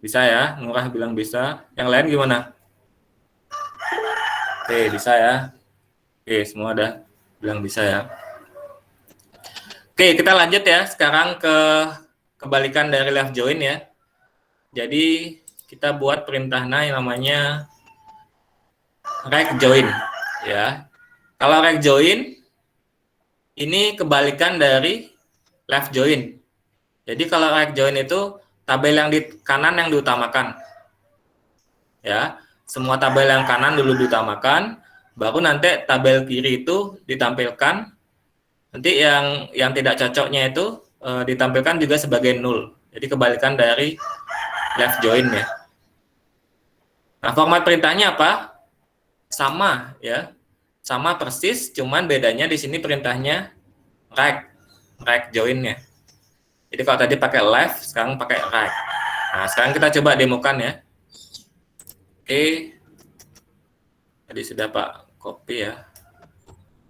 Bisa ya, Ngurah bilang bisa. Yang lain gimana? Oke, bisa ya. Oke, semua ada bilang bisa ya. Oke, kita lanjut ya. Sekarang ke kebalikan dari left join ya. Jadi, kita buat perintah yang namanya right join ya. Kalau right join, ini kebalikan dari left join. Jadi, kalau right join itu tabel yang di kanan yang diutamakan. Ya, semua tabel yang kanan dulu diutamakan, baru nanti tabel kiri itu ditampilkan. Nanti yang tidak cocoknya itu ditampilkan juga sebagai 0. Jadi kebalikan dari left join ya. Nah, format perintahnya apa? Sama ya. Sama persis, cuman bedanya di sini perintahnya right join-nya. Jadi kalau tadi pakai left, sekarang pakai right. Nah, sekarang kita coba demokan ya. Oke. Tadi sudah Pak copy ya.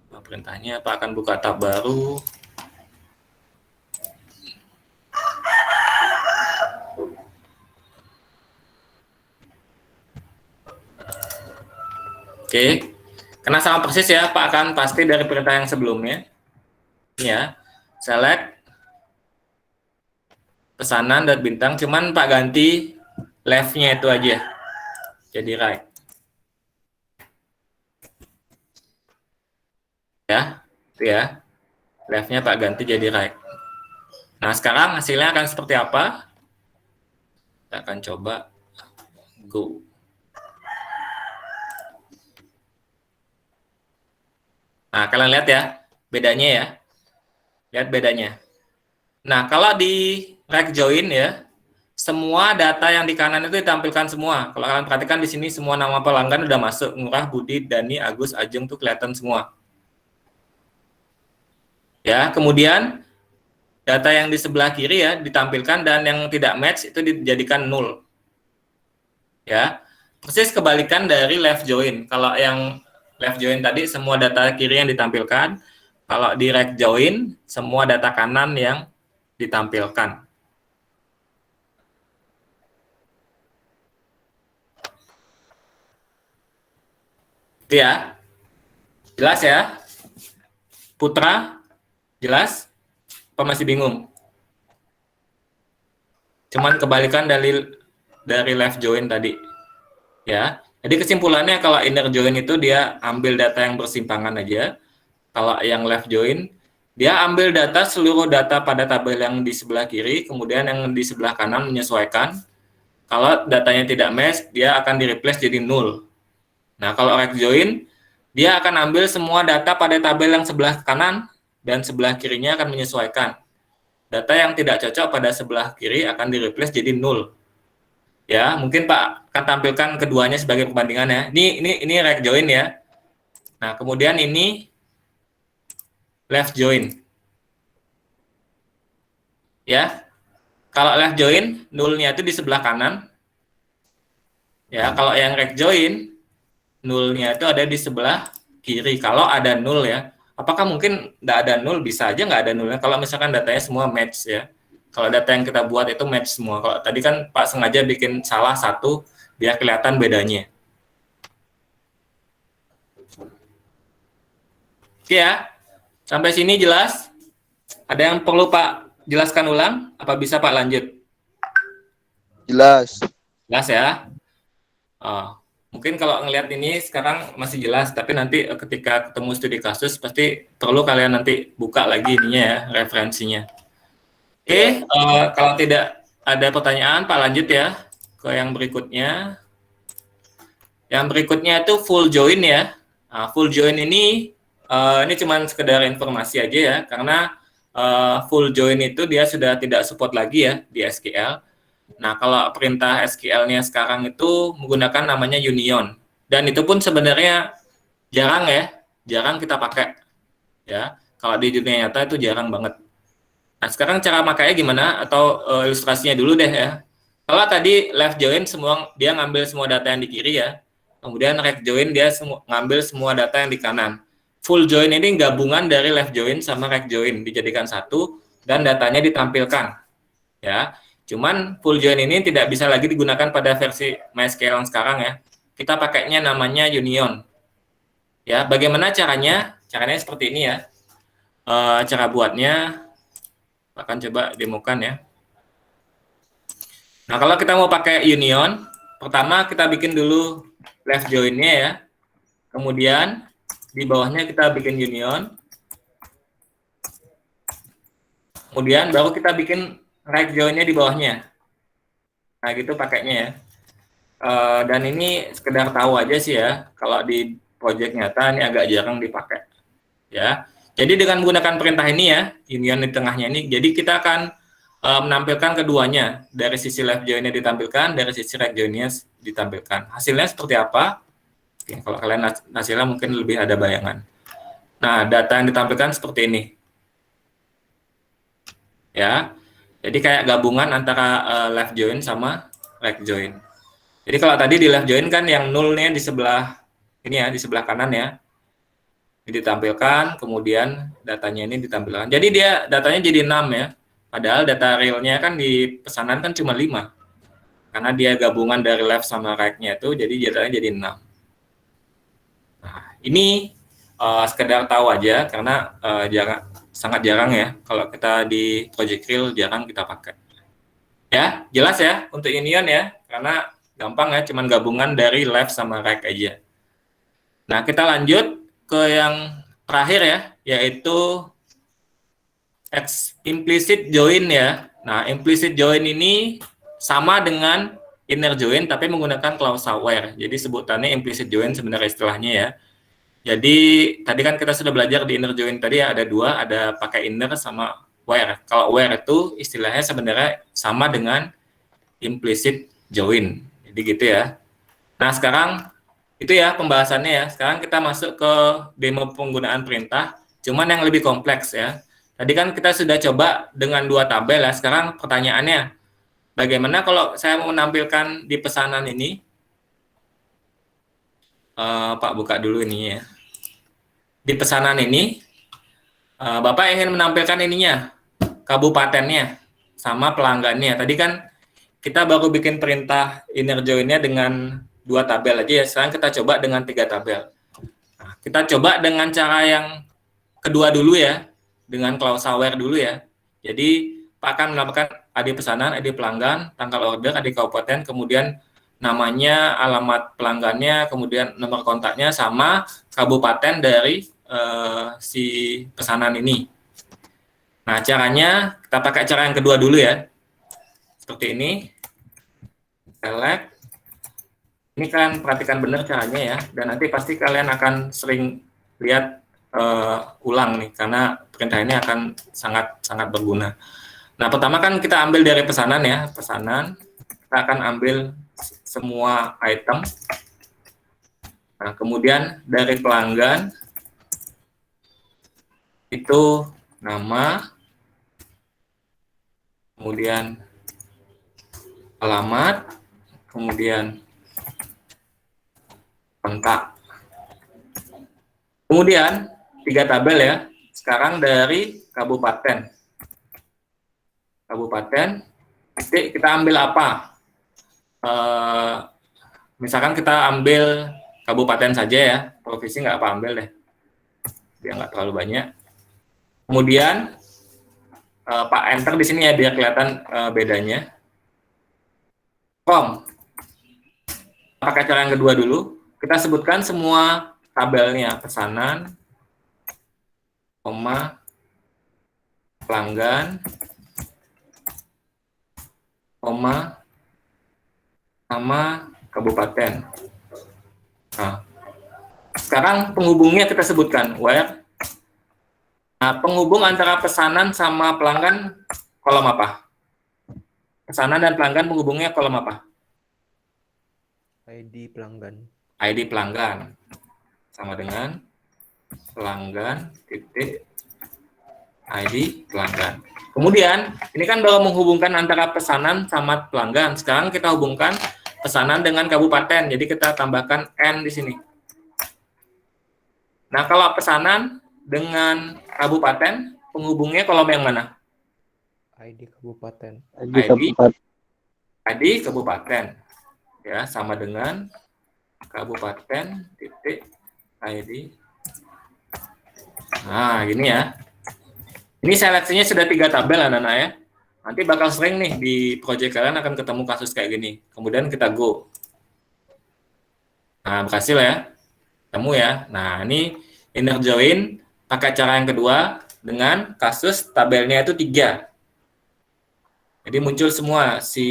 Nah, perintahnya Pak akan buka tab baru. Oke. Karena sama persis ya, Pak akan pasti dari perintah yang sebelumnya. Ini ya. Select pesanan dan bintang, cuman Pak ganti left-nya itu aja jadi right ya, itu ya, left-nya Pak ganti jadi right. Nah, sekarang hasilnya akan seperti apa? Kita akan coba go. Nah, kalian lihat ya bedanya ya, lihat bedanya. Nah, kalau di right join ya, semua data yang di kanan itu ditampilkan semua. Kalau kalian perhatikan di sini semua nama pelanggan udah masuk. Ngurah, Budi, Dani, Agus, Ajeng tuh kelihatan semua. Ya, kemudian data yang di sebelah kiri ya ditampilkan dan yang tidak match itu dijadikan 0. Ya, persis kebalikan dari left join. Kalau yang left join tadi semua data kiri yang ditampilkan. Kalau di right join semua data kanan yang ditampilkan. Itu ya. Jelas ya? Putra, jelas? Apa masih bingung? Cuman kebalikan dari left join tadi. Ya. Jadi kesimpulannya kalau inner join itu dia ambil data yang bersimpangan aja. Kalau yang left join dia ambil data seluruh data pada tabel yang di sebelah kiri, kemudian yang di sebelah kanan menyesuaikan. Kalau datanya tidak match, dia akan di-replace jadi 0. Nah, kalau right join, dia akan ambil semua data pada tabel yang sebelah kanan dan sebelah kirinya akan menyesuaikan. Data yang tidak cocok pada sebelah kiri akan di-replace jadi 0. Ya, mungkin Pak akan tampilkan keduanya sebagai perbandingan ya. Ini right join ya. Nah, kemudian ini left join. Ya. Kalau left join, 0-nya itu di sebelah kanan. Ya, kalau yang right join, 0-nya itu ada di sebelah kiri. Kalau ada 0 ya. Apakah mungkin nggak ada 0? Bisa aja nggak ada 0-nya. Kalau misalkan datanya semua match ya. Kalau data yang kita buat itu match semua. Kalau tadi kan Pak sengaja bikin salah satu biar kelihatan bedanya. Oke ya, sampai sini jelas? Ada yang perlu Pak jelaskan ulang? Apa bisa Pak lanjut? Jelas. Jelas ya? Oh, mungkin kalau ngelihat ini sekarang masih jelas, tapi nanti ketika ketemu studi kasus pasti perlu kalian nanti buka lagi ininya ya, referensinya. Oke, kalau tidak ada pertanyaan, Pak lanjut ya ke yang berikutnya. Yang berikutnya itu full join ya. Nah, full join ini cuma sekedar informasi aja ya, karena full join itu dia sudah tidak support lagi ya di SQL. Nah, kalau perintah SQL-nya sekarang itu menggunakan namanya union. Dan itu pun sebenarnya jarang ya, jarang kita pakai. Ya, kalau di dunia nyata itu jarang banget. Nah, sekarang cara makanya gimana? Atau ilustrasinya dulu deh ya. Kalau tadi left join semua dia ngambil semua data yang di kiri ya. Kemudian right join dia ngambil semua data yang di kanan. Full join ini gabungan dari left join sama right join dijadikan satu dan datanya ditampilkan. Ya. Cuman full join ini tidak bisa lagi digunakan pada versi MySQL yang sekarang ya. Kita pakainya namanya union. Ya, bagaimana caranya? Caranya seperti ini ya. Cara buatnya akan coba demokan ya. Nah, kalau kita mau pakai union, pertama kita bikin dulu left join-nya ya. Kemudian di bawahnya kita bikin union. Kemudian baru kita bikin right join-nya di bawahnya. Nah, gitu pakainya ya. Dan ini sekedar tahu aja sih ya, kalau di project nyata ini agak jarang dipakai. Ya. Jadi dengan menggunakan perintah ini ya, union di tengahnya ini, jadi kita akan menampilkan keduanya. Dari sisi left join-nya ditampilkan, dari sisi right join-nya ditampilkan. Hasilnya seperti apa? Oke, kalau kalian hasilnya mungkin lebih ada bayangan. Nah, data yang ditampilkan seperti ini. Ya. Jadi kayak gabungan antara left join sama right join. Jadi kalau tadi di left join kan yang nulnya di sebelah ini ya, di sebelah kanan ya. Ini ditampilkan, kemudian datanya ini ditampilkan. Jadi dia datanya jadi 6 ya. Padahal data realnya kan di pesanan kan cuma 5. Karena dia gabungan dari left sama right-nya itu, jadi datanya jadi 6. Nah, ini sekedar tahu aja, karena sangat jarang ya. Kalau kita di project real, jarang kita pakai. Ya, jelas ya untuk union ya, karena gampang ya, cuman gabungan dari left sama right aja. Nah, kita lanjut ke yang terakhir ya, yaitu implicit join ya. Nah, implicit join ini sama dengan inner join tapi menggunakan clause where. Jadi sebutannya implicit join sebenarnya istilahnya ya. Jadi tadi kan kita sudah belajar di inner join tadi ya, ada dua, ada pakai inner sama where. Kalau where itu istilahnya sebenarnya sama dengan implicit join. Jadi gitu ya. Nah, sekarang itu ya pembahasannya ya. Sekarang kita masuk ke demo penggunaan perintah, cuman yang lebih kompleks ya. Tadi kan kita sudah coba dengan 2 tabel ya. Sekarang pertanyaannya, bagaimana kalau saya mau menampilkan di pesanan ini? Pak buka dulu ini ya. Di pesanan ini, Bapak ingin menampilkan ininya, kabupatennya, sama pelanggannya. Tadi kan kita baru bikin perintah inner join-nya dengan 2 tabel aja ya. Sekarang kita coba dengan 3 tabel. Nah, kita coba dengan cara yang kedua dulu ya, dengan clause where dulu ya. Jadi Pak akan menambahkan ID pesanan, ID pelanggan, tanggal order, ID kabupaten, kemudian namanya, alamat pelanggannya, kemudian nomor kontaknya, sama kabupaten dari si pesanan ini. Nah, caranya kita pakai cara yang kedua dulu ya. Seperti ini. Select. Ini kalian perhatikan benar caranya ya, dan nanti pasti kalian akan sering lihat ulang nih, karena perintah ini akan sangat berguna. Nah, pertama kan kita ambil dari pesanan ya, pesanan. Kita akan ambil semua item. Nah, kemudian dari pelanggan, itu nama, kemudian alamat, kemudian kontak. Kemudian 3 tabel ya. Sekarang dari kabupaten. Kabupaten, kita ambil apa? Misalkan kita ambil kabupaten saja ya, provinsi nggak apa ambil deh. biar nggak terlalu banyak. Kemudian Pak enter di sini ya biar kelihatan bedanya. Pakai cara yang kedua dulu. Kita sebutkan semua tabelnya, pesanan, koma, pelanggan, koma, sama kabupaten. Nah, sekarang penghubungnya kita sebutkan where. Nah, penghubung antara pesanan sama pelanggan kolom apa? Pesanan dan pelanggan penghubungnya kolom apa? ID pelanggan. ID pelanggan sama dengan pelanggan titik ID pelanggan. Kemudian ini kan baru menghubungkan antara pesanan sama pelanggan. Sekarang kita hubungkan pesanan dengan kabupaten. Jadi kita tambahkan N di sini. Nah, kalau pesanan dengan kabupaten penghubungnya kolom yang mana? ID kabupaten. ID kabupaten. Ya, sama dengan kabupaten titik ID. Nah, gini ya. Ini seleksinya sudah 3 tabel anak-anak ya. Nanti bakal sering nih di project kalian akan ketemu kasus kayak gini. Kemudian kita go. Nah, berhasil ya. Temu ya. Nah, ini inner join pakai cara yang kedua dengan kasus tabelnya itu 3. Jadi muncul semua si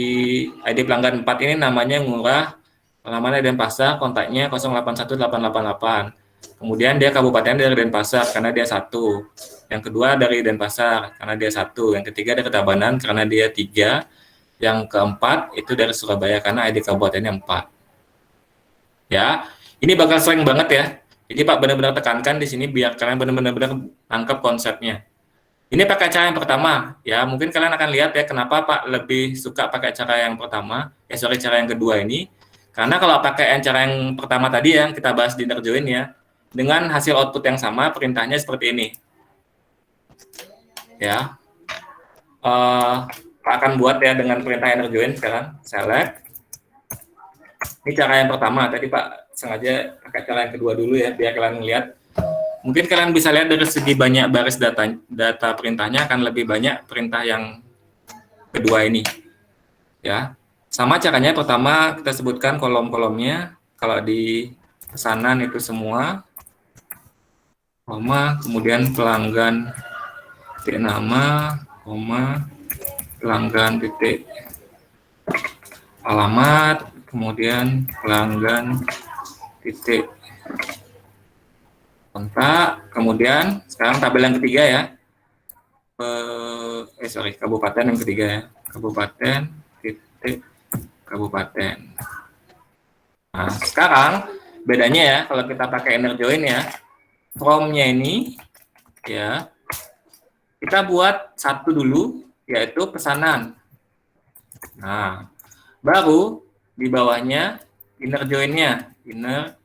ID pelanggan 4 ini namanya Ngurah, alamatnya Denpasar, kontaknya 081888. Kemudian dia kabupaten dari Denpasar karena dia 1. Yang kedua dari Denpasar karena dia 1. Yang ketiga dari Tabanan karena dia 3. Yang keempat itu dari Surabaya karena ID kabupatennya 4. Ya, ini bakal sering banget ya. Jadi Pak benar-benar tekankan di sini biar kalian benar-benar tangkap konsepnya. Ini pakai cara yang pertama, ya mungkin kalian akan lihat ya kenapa Pak lebih suka pakai cara yang pertama, cara yang kedua ini. Karena kalau pakai cara yang pertama tadi yang kita bahas di inner join ya, dengan hasil output yang sama, perintahnya seperti ini. Ya, Pak akan buat ya dengan perintah inner join sekarang, select. Ini cara yang pertama, tadi Pak sengaja pakai cara yang kedua dulu ya, biar kalian lihat. Mungkin kalian bisa lihat dari segi banyak baris data perintahnya akan lebih banyak perintah yang kedua ini. Ya. Sama caranya pertama kita sebutkan kolom-kolomnya. Kalau di pesanan itu semua koma, kemudian pelanggan titik nama, koma, pelanggan titik alamat, kemudian pelanggan titik kontak, kemudian sekarang tabel yang ketiga ya, kabupaten yang ketiga ya, kabupaten titik kabupaten. Nah sekarang bedanya ya kalau kita pakai inner join ya, from-nya ini ya kita buat satu dulu yaitu pesanan. Nah baru di bawahnya inner join-nya, inner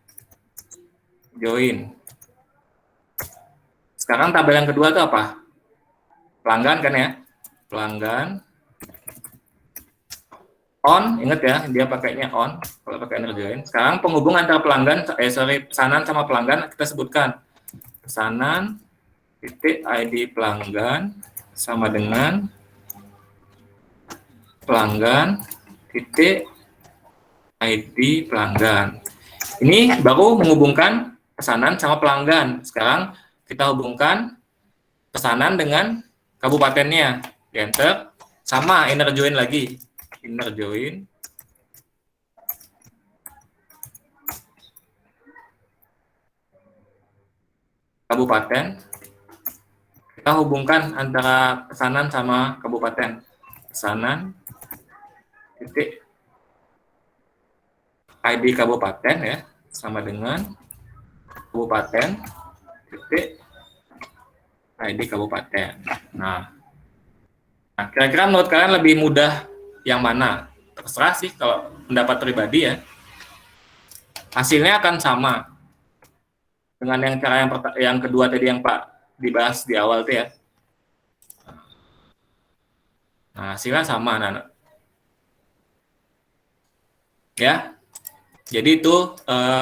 join. Sekarang tabel yang kedua itu apa? Pelanggan kan ya? Pelanggan. On, ingat ya, dia pakainya on kalau pakai inner join. Sekarang penghubung antara pelanggan, pesanan sama pelanggan kita sebutkan. Pesanan titik ID pelanggan sama dengan pelanggan titik ID pelanggan. Ini baru menghubungkan pesanan sama pelanggan. Sekarang kita hubungkan pesanan dengan kabupatennya. Di enter. Sama inner join lagi. Inner join. Kabupaten. Kita hubungkan antara pesanan sama kabupaten. Pesanan titik ID kabupaten ya. Sama dengan kabupaten titik ID kabupaten. Nah, kira-kira menurut kalian lebih mudah yang mana? Terserah sih kalau pendapat pribadi ya. Hasilnya akan sama dengan yang cara yang kedua tadi yang Pak dibahas di awal tuh ya. Nah, hasilnya sama anak-anak. Ya. Jadi itu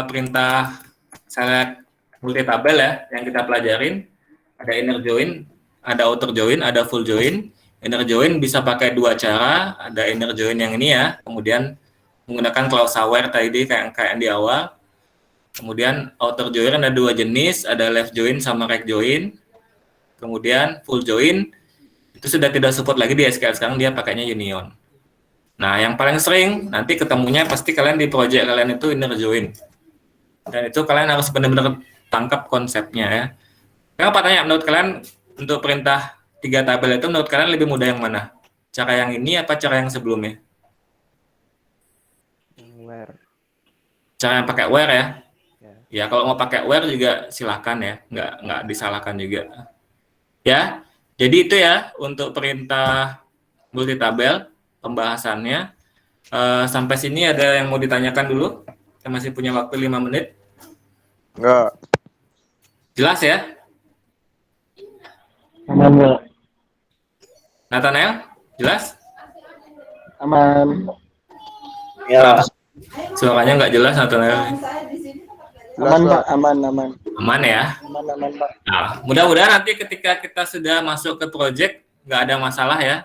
perintah select multitabel ya yang kita pelajarin. Ada inner join, ada outer join, ada full join. Inner join bisa pakai dua cara, ada inner join yang ini ya, kemudian menggunakan clause aware tadi kayak di awal. Kemudian outer join ada dua jenis, ada left join sama right join. Kemudian full join itu sudah tidak support lagi di SQL, sekarang dia pakainya union. Nah, yang paling sering nanti ketemunya pasti kalian di project kalian itu inner join. Dan itu kalian harus benar-benar tangkap konsepnya ya. Kenapa tanya, menurut kalian untuk perintah 3 tabel itu menurut kalian lebih mudah yang mana? Cara yang ini apa cara yang sebelumnya? Where? Cara yang pakai where ya? Ya. Ya, kalau mau pakai where juga silakan ya, nggak disalahkan juga. Ya, jadi itu ya untuk perintah multitabel pembahasannya. Sampai sini ada yang mau ditanyakan dulu? Kita masih punya waktu 5 menit. Enggak. Jelas ya? Aman nggak? Nathanael, jelas? Aman. Ya. Suaranya nggak jelas Nathanael. Aman Pak, aman. Aman ya? Aman Pak. Nah, mudah-mudahan nanti ketika kita sudah masuk ke project nggak ada masalah ya.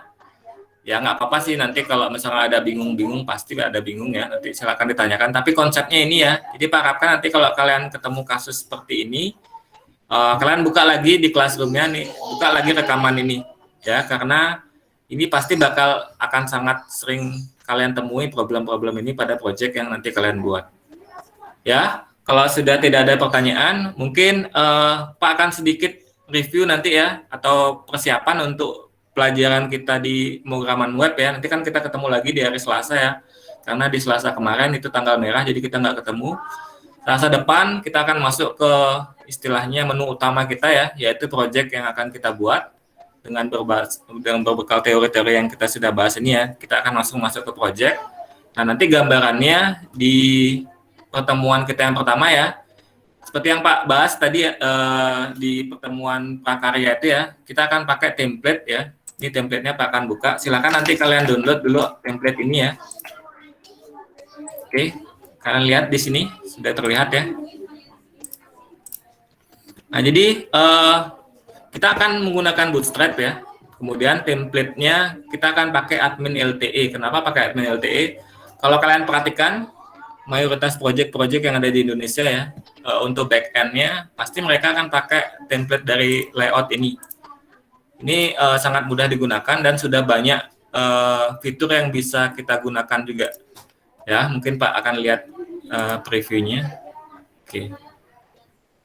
Ya nggak apa-apa sih nanti kalau misalnya ada bingung-bingung pasti ada bingung ya. Nanti silakan ditanyakan. Tapi konsepnya ini ya. Jadi Pak harapkan nanti kalau kalian ketemu kasus seperti ini, kalian buka lagi di classroom-nya nih, buka lagi rekaman ini ya, karena ini pasti akan sangat sering kalian temui problem-problem ini pada project yang nanti kalian buat. Ya, kalau sudah tidak ada pertanyaan, mungkin Pak akan sedikit review nanti ya, atau persiapan untuk pelajaran kita di pemrograman web ya. Nanti kan kita ketemu lagi di hari Selasa ya, karena di Selasa kemarin itu tanggal merah, jadi kita nggak ketemu. Selasa depan kita akan masuk ke istilahnya menu utama kita ya, yaitu project yang akan kita buat dengan berbekal teori-teori yang kita sudah bahas ini ya. Kita akan langsung masuk ke project. Nah, nanti gambarannya di pertemuan kita yang pertama ya, seperti yang Pak bahas tadi di pertemuan prakarya itu ya, kita akan pakai template ya. Ini template-nya Pak akan buka. Silakan nanti kalian download dulu template ini ya. Oke, kalian lihat di sini sudah terlihat ya. Nah, jadi kita akan menggunakan Bootstrap ya. Kemudian template-nya kita akan pakai admin LTE. Kenapa pakai admin LTE? Kalau kalian perhatikan mayoritas project-project yang ada di Indonesia ya, untuk back-end-nya pasti mereka akan pakai template dari layout ini. Ini sangat mudah digunakan dan sudah banyak fitur yang bisa kita gunakan juga. Ya, mungkin Pak akan lihat previewnya. Oke.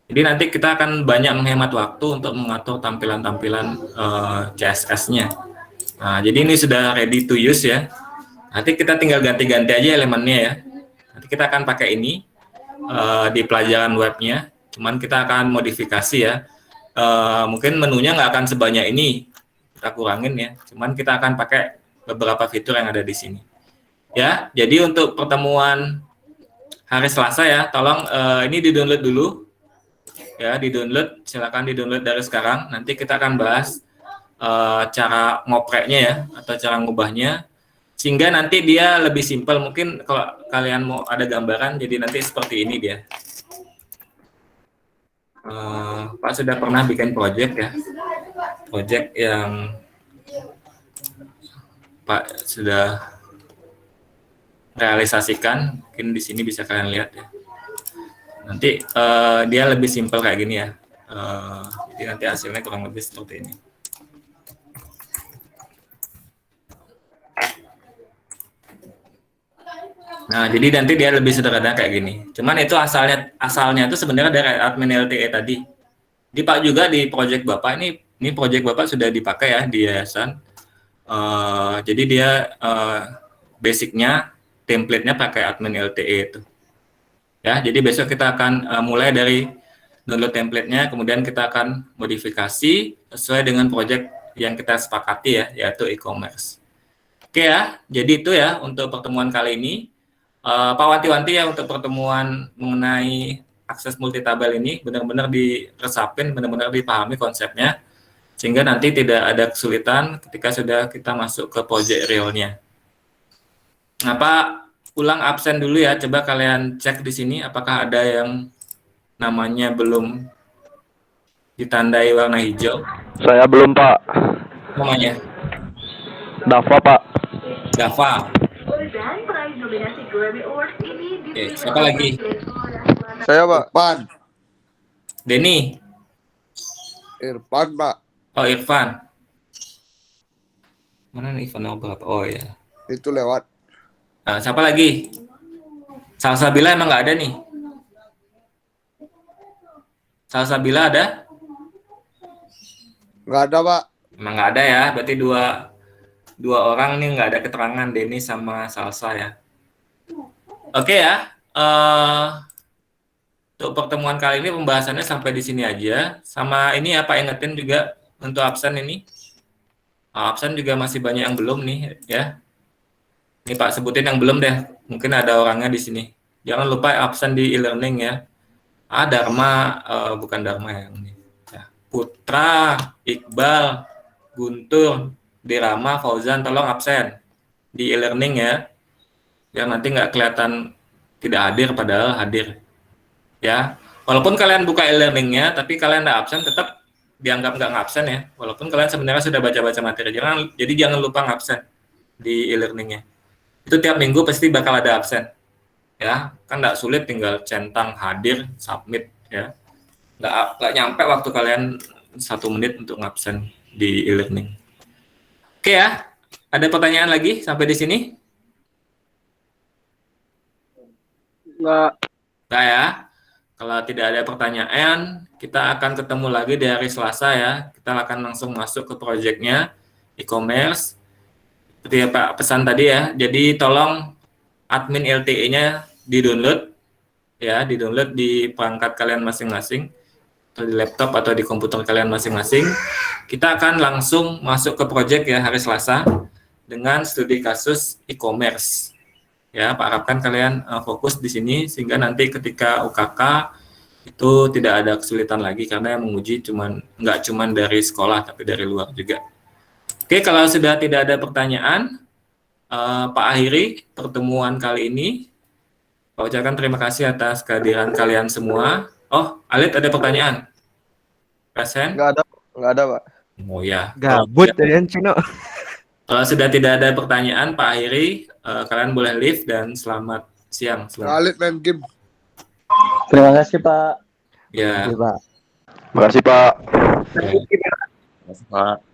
Jadi nanti kita akan banyak menghemat waktu untuk mengatur tampilan-tampilan CSS-nya. Nah, jadi ini sudah ready to use ya. Nanti kita tinggal ganti-ganti aja elemennya ya. Nanti kita akan pakai ini di pelajaran webnya. Cuman kita akan modifikasi ya. Mungkin menunya nggak akan sebanyak ini. Kita kurangin ya. Cuman kita akan pakai beberapa fitur yang ada di sini. Ya, jadi untuk pertemuan hari Selasa ya, tolong ini di-download dulu. Ya, di-download, silakan di-download dari sekarang. Nanti kita akan bahas cara ngopreknya ya, atau cara ngubahnya, sehingga nanti dia lebih simpel. Mungkin kalau kalian mau ada gambaran, jadi nanti seperti ini dia. Pak sudah pernah bikin project ya, project yang Pak sudah realisasikan. Mungkin di sini bisa kalian lihat ya. Nanti dia lebih simpel kayak gini ya. Jadi nanti hasilnya kurang lebih seperti ini. Nah, jadi nanti dia lebih sederhana kayak gini. Cuman itu asalnya itu sebenarnya dari admin LTE tadi. Di Pak juga di project Bapak ini project Bapak sudah dipakai ya di yayasan. Jadi dia basicnya template-nya pakai admin LTE itu. Ya, jadi besok kita akan mulai dari download template-nya, kemudian kita akan modifikasi sesuai dengan project yang kita sepakati ya, yaitu e-commerce. Oke ya, jadi itu ya untuk pertemuan kali ini. Pak wanti-wanti ya untuk pertemuan mengenai akses multitabel ini benar-benar diresapin, benar-benar dipahami konsepnya, sehingga nanti tidak ada kesulitan ketika sudah kita masuk ke project realnya. Nah, Pak ulang absen dulu ya, coba kalian cek di sini apakah ada yang namanya belum ditandai warna hijau? Saya belum, Pak. Namanya Dava, Pak. Dava. Oke, siapa lagi? Saya Pak. Irfan. Denny. Irfan Pak. Oh, Irfan. Mana nih Irfan nomor berapa? Oh ya. Itu lewat. Nah, siapa lagi? Salsabila emang nggak ada nih. Salsabila ada? Nggak ada Pak. Emang nggak ada ya. Berarti dua orang nih nggak ada keterangan, Denny sama Salsa ya. Oke ya. Untuk pertemuan kali ini pembahasannya sampai di sini aja. Sama ini ya Pak, ingetin juga untuk absen ini. Absen juga masih banyak yang belum nih ya. Ini Pak sebutin yang belum deh. Mungkin ada orangnya di sini. Jangan lupa absen di e-learning ya. Dharma, bukan Dharma yang ini. Ya. Putra, Iqbal, Guntur, Dirama, Fauzan, tolong absen di e-learning ya. Biar nanti nggak kelihatan tidak hadir padahal hadir. Ya, walaupun kalian buka e-learningnya, tapi kalian nggak absen, tetap dianggap nggak ngabsen ya. Walaupun kalian sebenarnya sudah baca-baca materi, jadi jangan lupa ngabsen di e-learningnya. Itu tiap minggu pasti bakal ada absen. Ya, kan nggak sulit, tinggal centang hadir, submit ya. Nggak nyampe waktu kalian 1 menit untuk ngabsen di e-learning. Oke ya, ada pertanyaan lagi sampai di sini? Enggak. Nggak ya. Kalau tidak ada pertanyaan, kita akan ketemu lagi di hari Selasa ya. Kita akan langsung masuk ke proyeknya e-commerce. Seperti ya Pak pesan tadi ya. Jadi tolong admin LTE-nya di-download ya, di-download di perangkat kalian masing-masing atau di laptop atau di komputer kalian masing-masing. Kita akan langsung masuk ke proyek ya hari Selasa dengan studi kasus e-commerce. Ya, Pak harapkan kalian fokus di sini sehingga nanti ketika UKK itu tidak ada kesulitan lagi karena yang menguji nggak cuman dari sekolah tapi dari luar juga. Oke, kalau sudah tidak ada pertanyaan, Pak akhiri pertemuan kali ini. Pak ucapkan terima kasih atas kehadiran kalian semua. Oh, Alit ada pertanyaan? Rasen? Nggak ada Pak. Oh ya. Gabut ya Cino. Kalau sudah tidak ada pertanyaan, Pak akhiri. Kalian boleh leave dan selamat siang. Khalid main game. Terima kasih, Pak. Ya. Terima kasih, Pak. Ya. Pak.